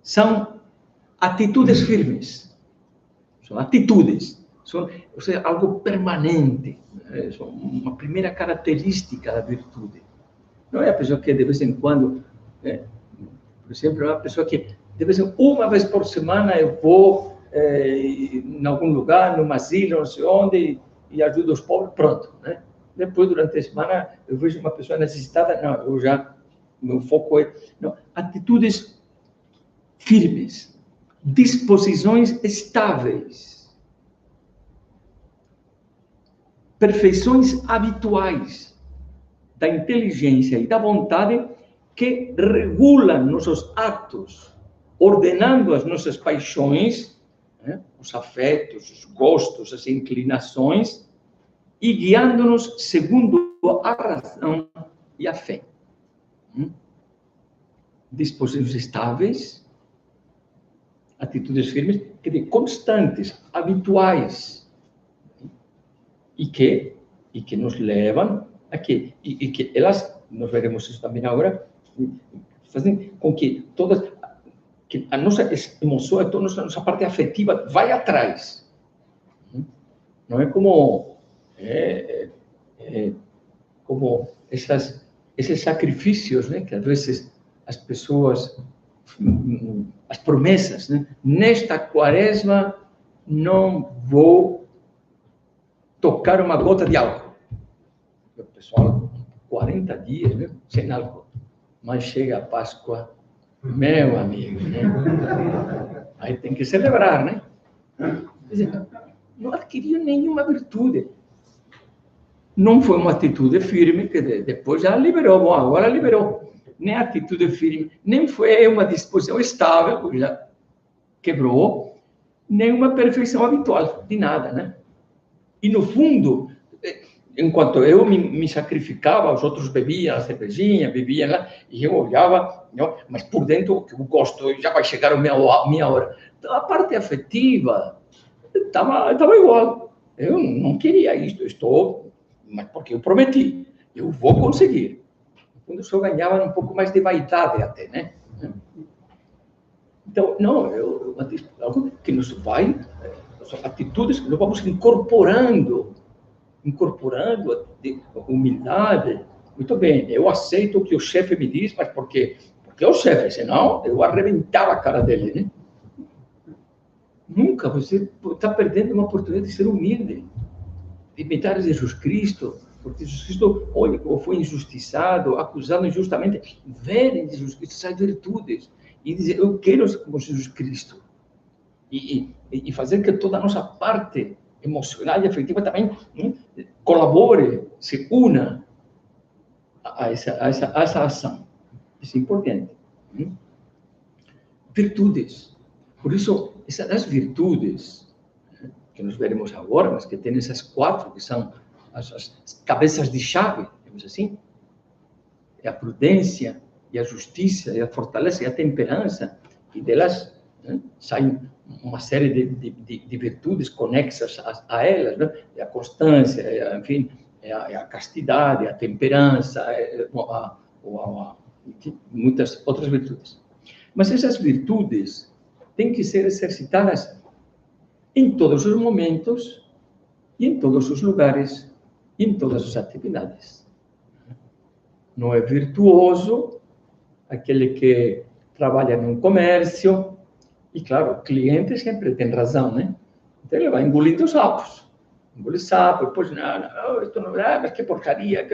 são atitudes firmes. São atitudes. São, ou seja, algo permanente. São uma primeira característica da virtude. Não é a pessoa que de vez em quando, por exemplo, é uma pessoa que de vez em uma vez por semana eu vou em algum lugar, numa asilo, não sei onde, e ajudo os pobres, pronto. Né? Depois, durante a semana, eu vejo uma pessoa necessitada, não, eu já, meu foco é... Não, atitudes firmes, disposições estáveis, perfeições habituais da inteligência e da vontade que regulam nossos atos, ordenando as nossas paixões, né, os afetos, os gostos, as inclinações, e guiando-nos segundo a razão e a fé. Disposições estáveis, atitudes firmes, quer dizer, constantes, habituais, e que nos levam a que, e que elas, nós veremos isso também agora, fazem com que todas, que a nossa emoção, a nossa parte afetiva vai atrás. Não é como como esses sacrifícios, né, que às vezes as pessoas, as promessas, né? Nesta quaresma não vou tocar uma gota de álcool. O pessoal, 40 dias, né, sem álcool. Mas chega a Páscoa, meu amigo, né? Aí tem que celebrar, né? Quer dizer, não adquiriu nenhuma virtude. Não foi uma atitude firme, que depois já liberou. Bom, agora liberou. Nem atitude firme, nem foi uma disposição estável, porque já quebrou, nem uma perfeição habitual, de nada, né? E, no fundo, enquanto eu me sacrificava, os outros bebiam a cervejinha, bebiam lá, e eu olhava, não, mas por dentro, que eu gosto, já vai chegar a minha hora. Então, a parte afetiva estava igual. Eu não queria isso, mas porque eu prometi, eu vou conseguir. Quando eu só ganhava um pouco mais de vaidade até, né? Então, não, algo que nos vai, são atitudes que nós vamos incorporando a humildade. Muito bem, eu aceito o que o chefe me diz, mas porque é o chefe, senão eu arrebentava a cara dele, né? Nunca, você está perdendo uma oportunidade de ser humilde, de imitar Jesus Cristo, porque Jesus Cristo, olha, como foi injustiçado, acusado injustamente, ver em Jesus Cristo essas virtudes e dizer, eu quero ser como Jesus Cristo. E fazer que toda a nossa parte emocional e afetiva também colabore, se una a essa ação. Isso é importante. Virtudes. Por isso, essas virtudes, que nós veremos agora, mas que tem essas 4, que são as cabeças de chave, digamos assim, é a prudência, e a justiça, e a fortaleza, e a temperança, e delas saem uma série de virtudes conexas a elas, né? É a constância, enfim, é a castidade, a temperança, muitas outras virtudes. Mas essas virtudes têm que ser exercitadas em todos os momentos, e em todos os lugares, e em todas as atividades. Não é virtuoso aquele que trabalha num comércio, e, claro, o cliente sempre tem razão, né? Então, ele vai engolindo sapos. Engole sapo, pois não, isto não é, mas que porcaria.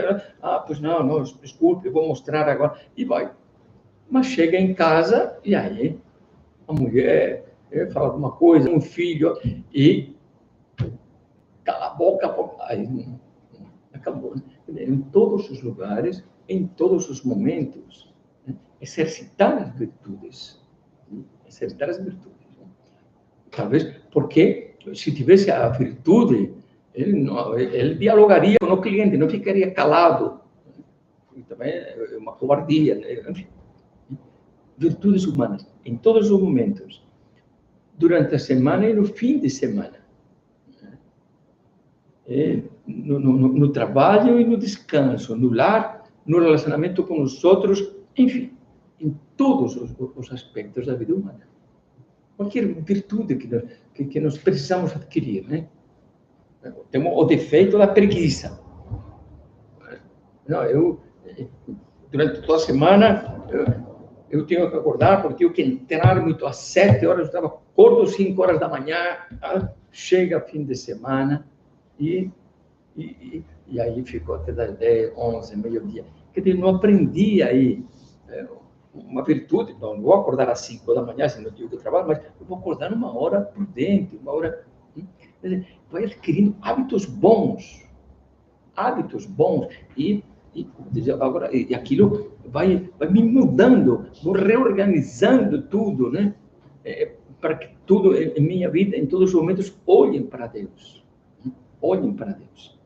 Pois não, desculpe, eu vou mostrar agora. E vai. Mas chega em casa, e aí a mulher fala alguma coisa, um filho, e cala a boca, aí acabou. Em todos os lugares, em todos os momentos, né? Exercitar as virtudes. Exercitar as virtudes. Talvez porque, se tivesse a virtude, ele dialogaria com o cliente, não ficaria calado. E também é uma covardia, né? Enfim. virtudes humanas, em todos os momentos, durante a semana e no fim de semana. No trabalho e no descanso, no lar, no relacionamento com os outros, enfim, em todos os aspectos da vida humana. Qualquer virtude que nós precisamos adquirir, né? Temos o defeito da preguiça. Não, durante toda a semana, eu tenho que acordar, porque eu tenho que entrar muito às 7 horas, eu acordo às 5 horas da manhã, chega fim de semana, e aí ficou até das 10, 11, meio-dia. Quer dizer, não aprendi aí uma virtude, não vou acordar às 5 da manhã, se não tenho que trabalhar, mas eu vou acordar uma hora prudente, uma hora... Vai adquirindo hábitos bons, e aquilo vai me mudando, vou reorganizando tudo, né? Para que tudo em minha vida, em todos os momentos, olhem para Deus. Olhem para Deus.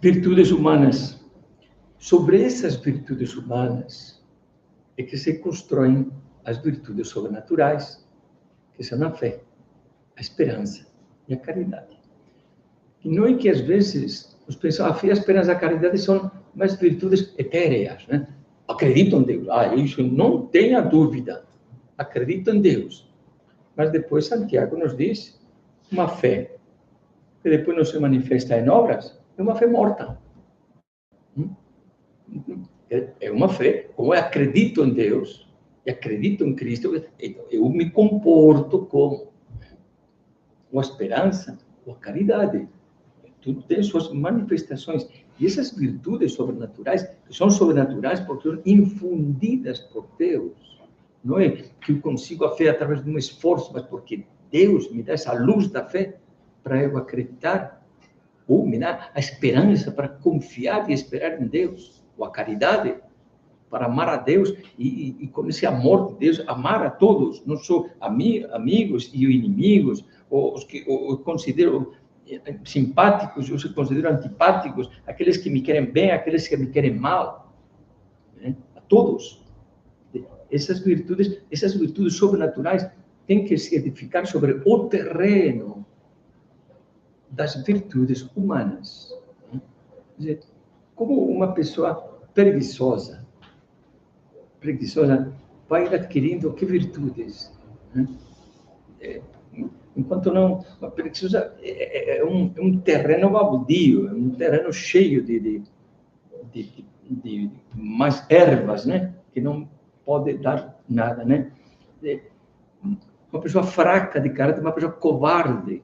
Virtudes humanas. Sobre essas virtudes humanas é que se constroem as virtudes sobrenaturais, que são a fé, a esperança e a caridade. E não é que, às vezes, nós pensamos, a fé, a esperança e a caridade são mais virtudes etéreas, né? Acredito em Deus. Isso não tenha dúvida. Acredito em Deus. Mas depois Santiago nos diz, uma fé que depois não se manifesta em obras, é uma fé morta. É uma fé, como eu acredito em Deus, e acredito em Cristo, eu me comporto como a esperança, ou a caridade. Tudo tem suas manifestações. E essas virtudes sobrenaturais, que são sobrenaturais porque são infundidas por Deus. Não é que eu consigo a fé através de um esforço, mas porque Deus me dá essa luz da fé para eu acreditar, ou me dá a esperança para confiar e esperar em Deus, ou a caridade para amar a Deus e com esse amor de Deus, amar a todos, não só amigos e inimigos, ou os que eu considero simpáticos, os que considero antipáticos, aqueles que me querem bem, aqueles que me querem mal, né? A todos. Essas virtudes sobrenaturais têm que se edificar sobre o terreno das virtudes humanas. Quer dizer, como uma pessoa preguiçosa vai adquirindo que virtudes, né? Enquanto não, uma preguiçosa é um terreno baldio, é um terreno cheio de mais ervas, né? Que não pode dar nada, né? Uma pessoa fraca de caráter, uma pessoa covarde,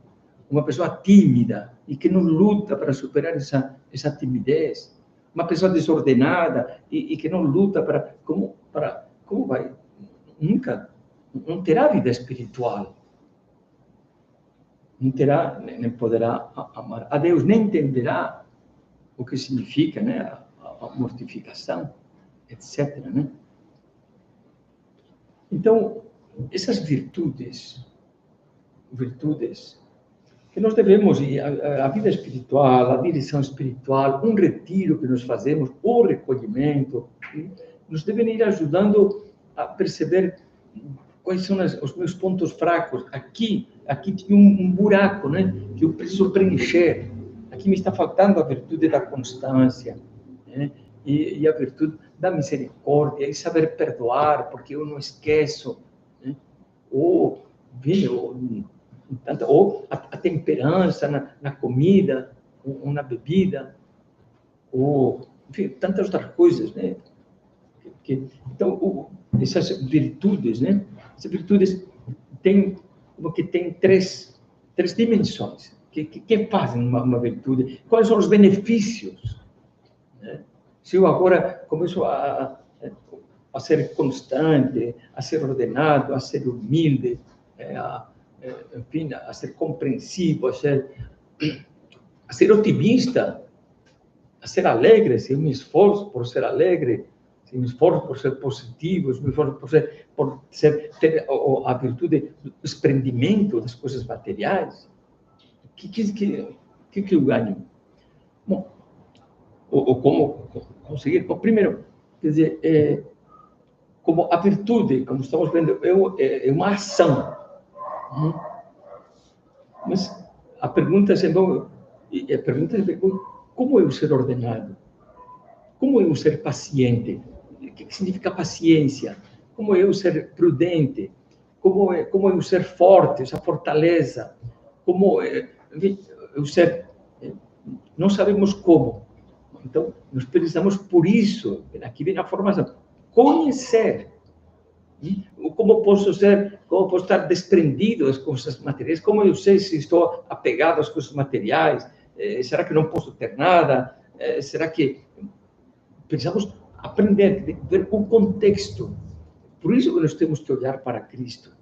uma pessoa tímida e que não luta para superar essa timidez, uma pessoa desordenada e que não luta como vai nunca não terá vida espiritual, não terá nem poderá amar a Deus, nem entenderá o que significa, né, a mortificação, etc, né? Então, essas virtudes que nós devemos, a vida espiritual, a direção espiritual, um retiro que nós fazemos, o recolhimento, nos devem ir ajudando a perceber quais são os meus pontos fracos. Aqui tem um buraco, né, que eu preciso preencher. Aqui me está faltando a virtude da constância, né, e a virtude da misericórdia, e saber perdoar, porque eu não esqueço, né, ou a temperança na comida, ou na bebida, ou, enfim, tantas outras coisas, né? Então, essas virtudes, né? Essas virtudes têm três dimensões. Que fazem uma virtude? Quais são os benefícios, né? Se eu agora começo a ser constante, a ser ordenado, a ser humilde, enfim, a ser compreensivo, a ser otimista, a ser alegre, se eu me esforço por ser alegre, se me esforço por ser positivo, se me esforço por ter a virtude do desprendimento das coisas materiais, o que eu ganho? Bom, ou como conseguir. Bom, primeiro, quer dizer, como a virtude, como estamos vendo, é uma ação. Mas a pergunta é como eu ser ordenado? Como eu ser paciente? O que significa paciência? Como eu ser prudente? Como eu ser forte, essa fortaleza? Como eu ser... Não sabemos como. Então, nós precisamos, por isso, aqui vem a formação, conhecer. Como posso estar desprendido das coisas materiais? Como eu sei se estou apegado às coisas materiais? Será que não posso ter nada? Será que... Precisamos aprender, ver o contexto. Por isso que nós temos que olhar para Cristo.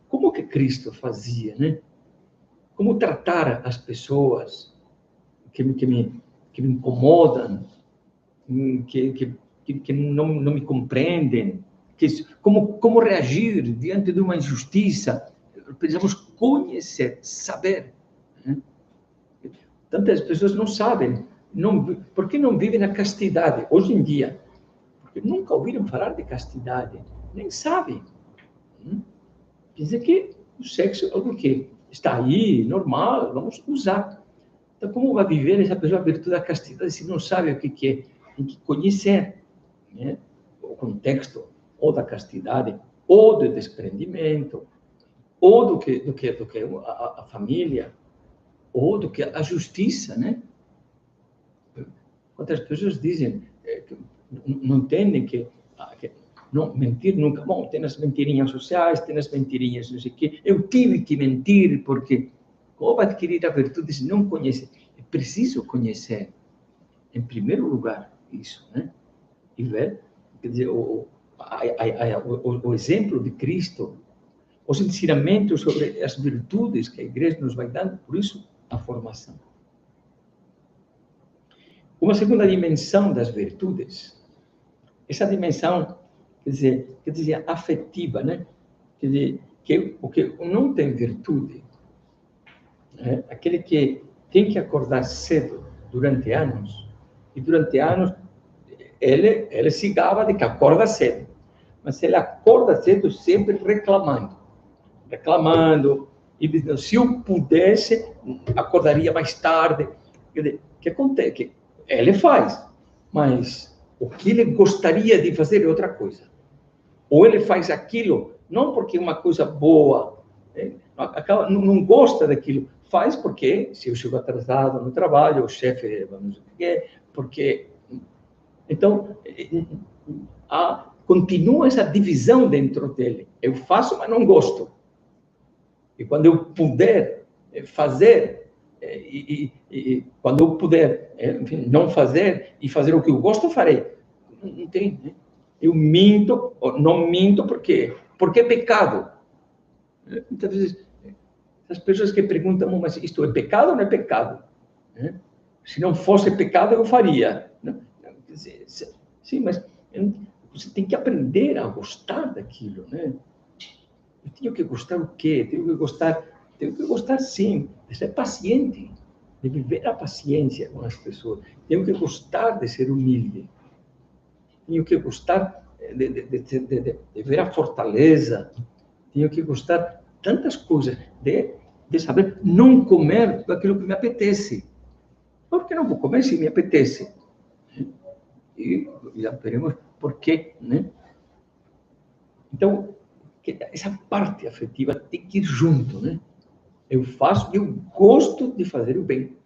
Como que Cristo fazia, né? Como tratar as pessoas que me incomodam, que não me compreendem, como reagir diante de uma injustiça. Precisamos conhecer, saber. Tantas pessoas não sabem. Por que não vivem a castidade hoje em dia? Porque nunca ouviram falar de castidade, nem sabem. Pensa que o sexo é algo que está aí, normal, vamos usar. Então, como vai viver essa pessoa a virtude da castidade se não sabe o que é? Tem que conhecer, né? O contexto, ou da castidade, ou do desprendimento, ou do que a família, ou do que a justiça, né? Quantas pessoas dizem que não entendem que não, mentir nunca... Bom, tem as mentirinhas sociais, tem as mentirinhas não sei o quê. Eu tive que mentir porque... Como adquirir a virtude se não conhece? É preciso conhecer, em primeiro lugar, isso, né? E ver, quer dizer, o exemplo de Cristo, os ensinamentos sobre as virtudes que a igreja nos vai dando, por isso, a formação. Uma segunda dimensão das virtudes, essa dimensão, quer dizer, afetiva, né? Quer dizer, o que não tem virtude, né? Aquele que tem que acordar cedo durante anos, e durante anos ele se gaba de que acorda cedo, mas ele acorda cedo sempre reclamando, e dizendo, se eu pudesse, acordaria mais tarde. Quer dizer, o que acontece? Que ele faz, mas o que ele gostaria de fazer é outra coisa. Ou ele faz aquilo, não porque é uma coisa boa, não gosta daquilo, faz porque, se eu chego atrasado no trabalho, o chefe, vamos dizer, porque... Então, continua essa divisão dentro dele. Eu faço, mas não gosto. E quando eu puder fazer, quando eu puder, enfim, não fazer e fazer o que eu gosto, farei. Não tem, né? Eu minto, não minto porque é pecado. Muitas vezes, as pessoas que perguntam, mas isto é pecado ou não é pecado? Se não fosse pecado, eu faria. Sim, mas você tem que aprender a gostar daquilo, né? Eu tenho que gostar o quê? Tenho que gostar, sim, de ser paciente, de viver a paciência com as pessoas. Tenho que gostar de ser humilde. Tenho que gostar de ver a fortaleza. Tenho que gostar tantas coisas, de saber não comer aquilo que me apetece. Por que não vou comer se me apetece? E já veremos por quê, né? Então, essa parte afetiva tem que ir junto, né? Eu gosto de fazer o bem.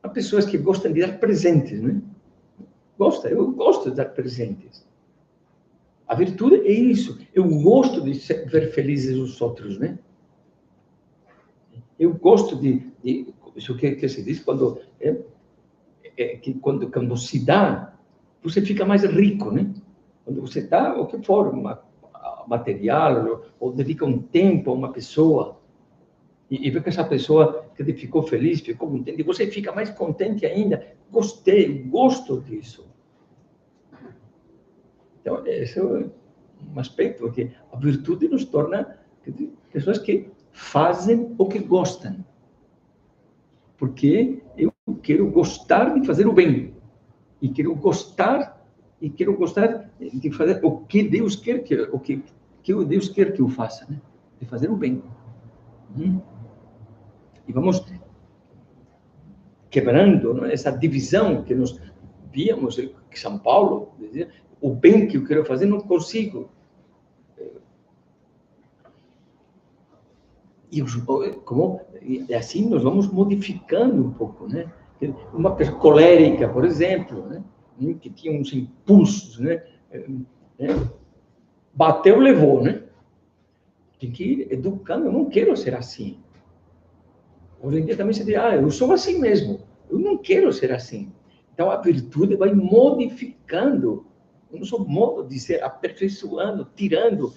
Há pessoas que gostam de dar presentes, né? Eu gosto de dar presentes. A virtude é isso. Eu gosto de ver felizes os outros, né? Eu gosto isso que se diz quando quando se dá, você fica mais rico, né? Quando você dá o que for, material, ou dedica um tempo a uma pessoa, e vê que essa pessoa que ficou feliz, ficou contente, e você fica mais contente ainda. Gosto disso. Então, esse é um aspecto, porque a virtude nos torna pessoas que fazem o que gostam. Porque eu quero gostar de fazer o bem. E quero gostar de fazer o que Deus quer que Deus quer que eu faça, né? De fazer o bem. E vamos quebrando, né, essa divisão que nós víamos que São Paulo dizia, o bem que eu quero fazer não consigo. E assim nós vamos modificando um pouco, né? Uma pessoa colérica, por exemplo, né? Que tinha uns impulsos, né? Bateu, levou, né? Tem que ir educando. Eu não quero ser assim. Hoje em dia também se diz, eu sou assim mesmo. Eu não quero ser assim. Então a virtude vai modificando o nosso modo de ser, aperfeiçoando, tirando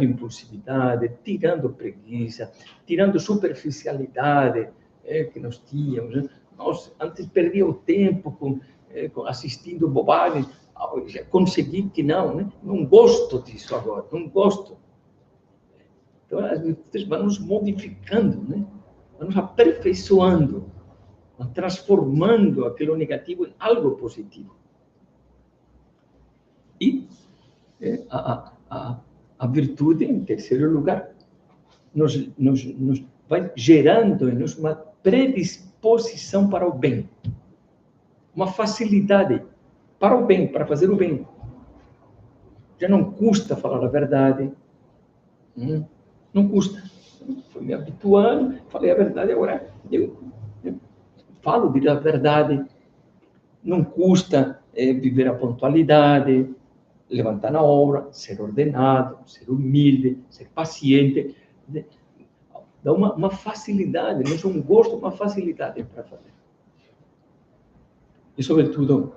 impulsividade, tirando preguiça, tirando superficialidade que nós tínhamos. Né? Nós antes perdia o tempo assistindo bobagens, já consegui que não, né? Não gosto disso agora, não gosto. Então as virtudes vão nos modificando, né? Vão nos aperfeiçoando, vão transformando aquilo negativo em algo positivo. E a virtude, em terceiro lugar, nos vai gerando em nós uma predisposição para o bem, uma facilidade para o bem, para fazer o bem. Já não custa falar a verdade, não custa. Fui me habituando, falei a verdade, agora eu falo a verdade, não custa viver a pontualidade, levantar na obra, ser ordenado, ser humilde, ser paciente, dá uma facilidade, não é um gosto, uma facilidade para fazer. E, sobretudo,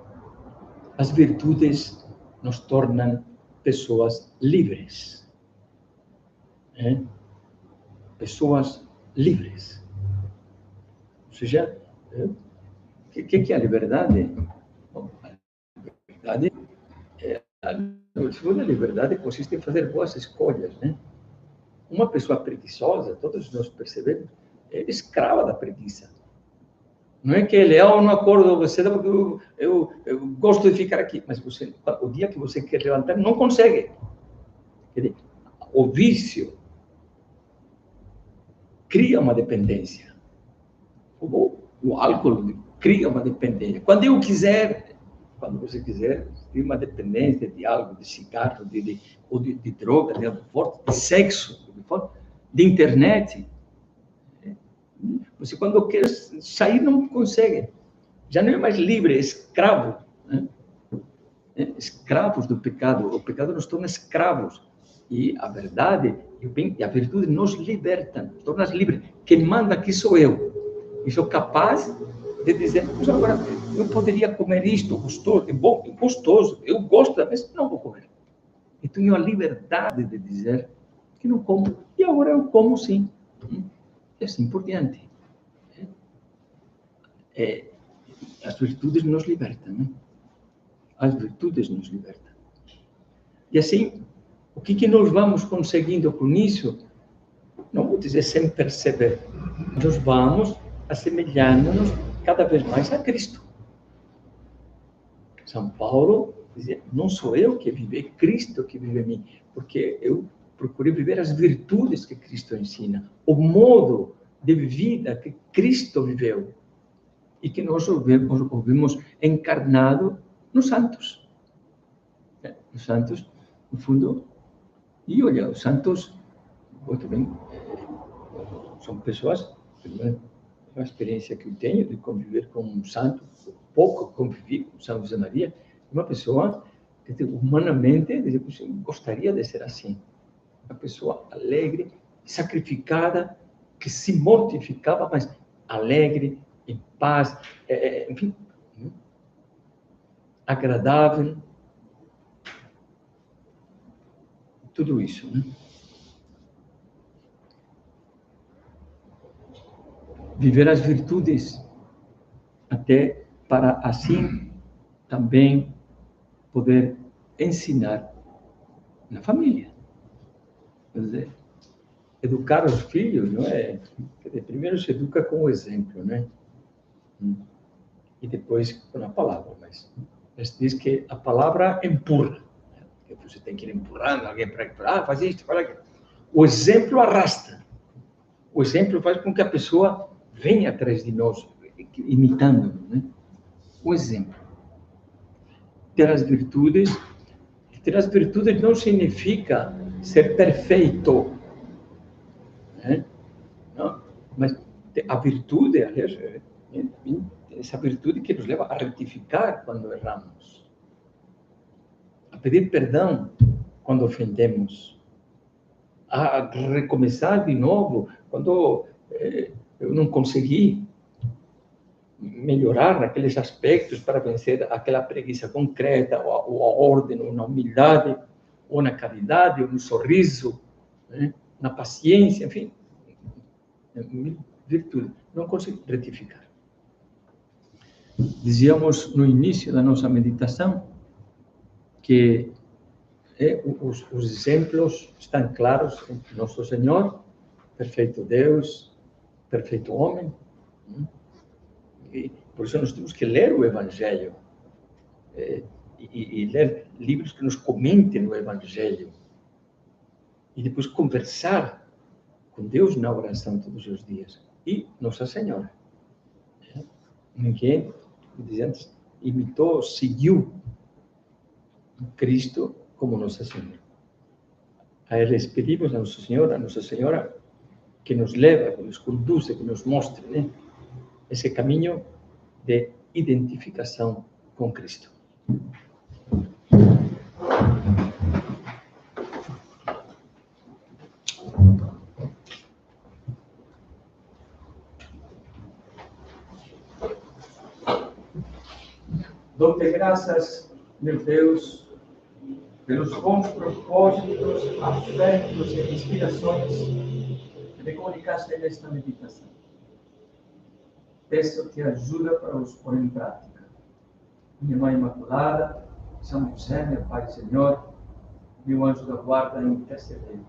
as virtudes nos tornam pessoas livres. Pessoas livres. Ou seja, o que é a liberdade? Bom, a liberdade consiste em fazer boas escolhas, né? Uma pessoa preguiçosa, todos nós percebemos, é escrava da preguiça. Não é que ele, eu não acordo você porque eu gosto de ficar aqui, mas você, o dia que você quer levantar, não consegue. Quer dizer, o vício cria uma dependência. O álcool cria uma dependência. Quando você quiser, cria uma dependência de algo, de cigarro, ou de droga, de algo forte, de sexo, de internet. Você, quando quer sair, não consegue. Já não é mais livre, é escravo. Né? Escravos do pecado. O pecado nos torna escravos. E a verdade e o bem e a virtude nos libertam, nos tornam livres. Quem manda aqui sou eu. E sou capaz de dizer, mas agora eu poderia comer isto, gostoso, é bom, é gostoso, eu gosto, mas não vou comer. Eu tenho a liberdade de dizer que não como. E agora eu como sim. E assim por diante. As virtudes nos libertam, né? As virtudes nos libertam. E assim, o que nós vamos conseguindo com isso? Não vou dizer sem perceber. Nós vamos assemelhando-nos cada vez mais a Cristo. São Paulo dizia, não sou eu que vive, é Cristo que vive em mim, porque eu procurei viver as virtudes que Cristo ensina, o modo de vida que Cristo viveu e que nós ouvimos encarnado nos santos. Os santos, no fundo, e olha, os santos, muito bem, são pessoas, uma experiência que eu tenho de conviver com um santo, pouco convivi com São José Maria, uma pessoa que humanamente gostaria de ser assim, uma pessoa alegre, sacrificada, que se mortificava, mas alegre, em paz, enfim, agradável, tudo isso, né? Viver as virtudes até para assim também poder ensinar na família. Quer dizer, educar os filhos, não é? Quer dizer, primeiro se educa com o exemplo, né? e depois com a palavra. Mas diz que a palavra empurra. Né? Você tem que ir empurrando alguém para faz isso, faz aquilo. O exemplo arrasta. O exemplo faz com que a pessoa venha atrás de nós, imitando, né? O exemplo. Ter as virtudes não significa ser perfeito, né? Não, mas a virtude, aliás, essa virtude que nos leva a retificar quando erramos, a pedir perdão quando ofendemos, a recomeçar de novo quando eu não consegui melhorar naqueles aspectos para vencer aquela preguiça concreta, ou a ordem, ou na humildade, ou na caridade, ou no sorriso, né? Na paciência, enfim, virtude. Não consigo retificar. Dizíamos no início da nossa meditação que os exemplos estão claros entre Nosso Senhor, perfeito Deus, perfeito homem. E por isso nós temos que ler o Evangelho e ler livros que nos comentem o Evangelho e depois conversar com Deus na oração todos os dias. E Nossa Senhora. Ninguém, antes, imitou, seguiu Cristo como Nossa Senhora. Aí lhes pedimos a Nossa Senhora que nos leva, que nos conduza, que nos mostre, né, esse caminho de identificação com Cristo. Dou-te graças, meu Deus, pelos bons propósitos, afetos e inspirações que me comunicaste nesta meditação. Peço-te ajuda para os pôr em prática. Minha Mãe Imaculada, São José, meu Pai e Senhor, meu anjo da guarda, intercedei.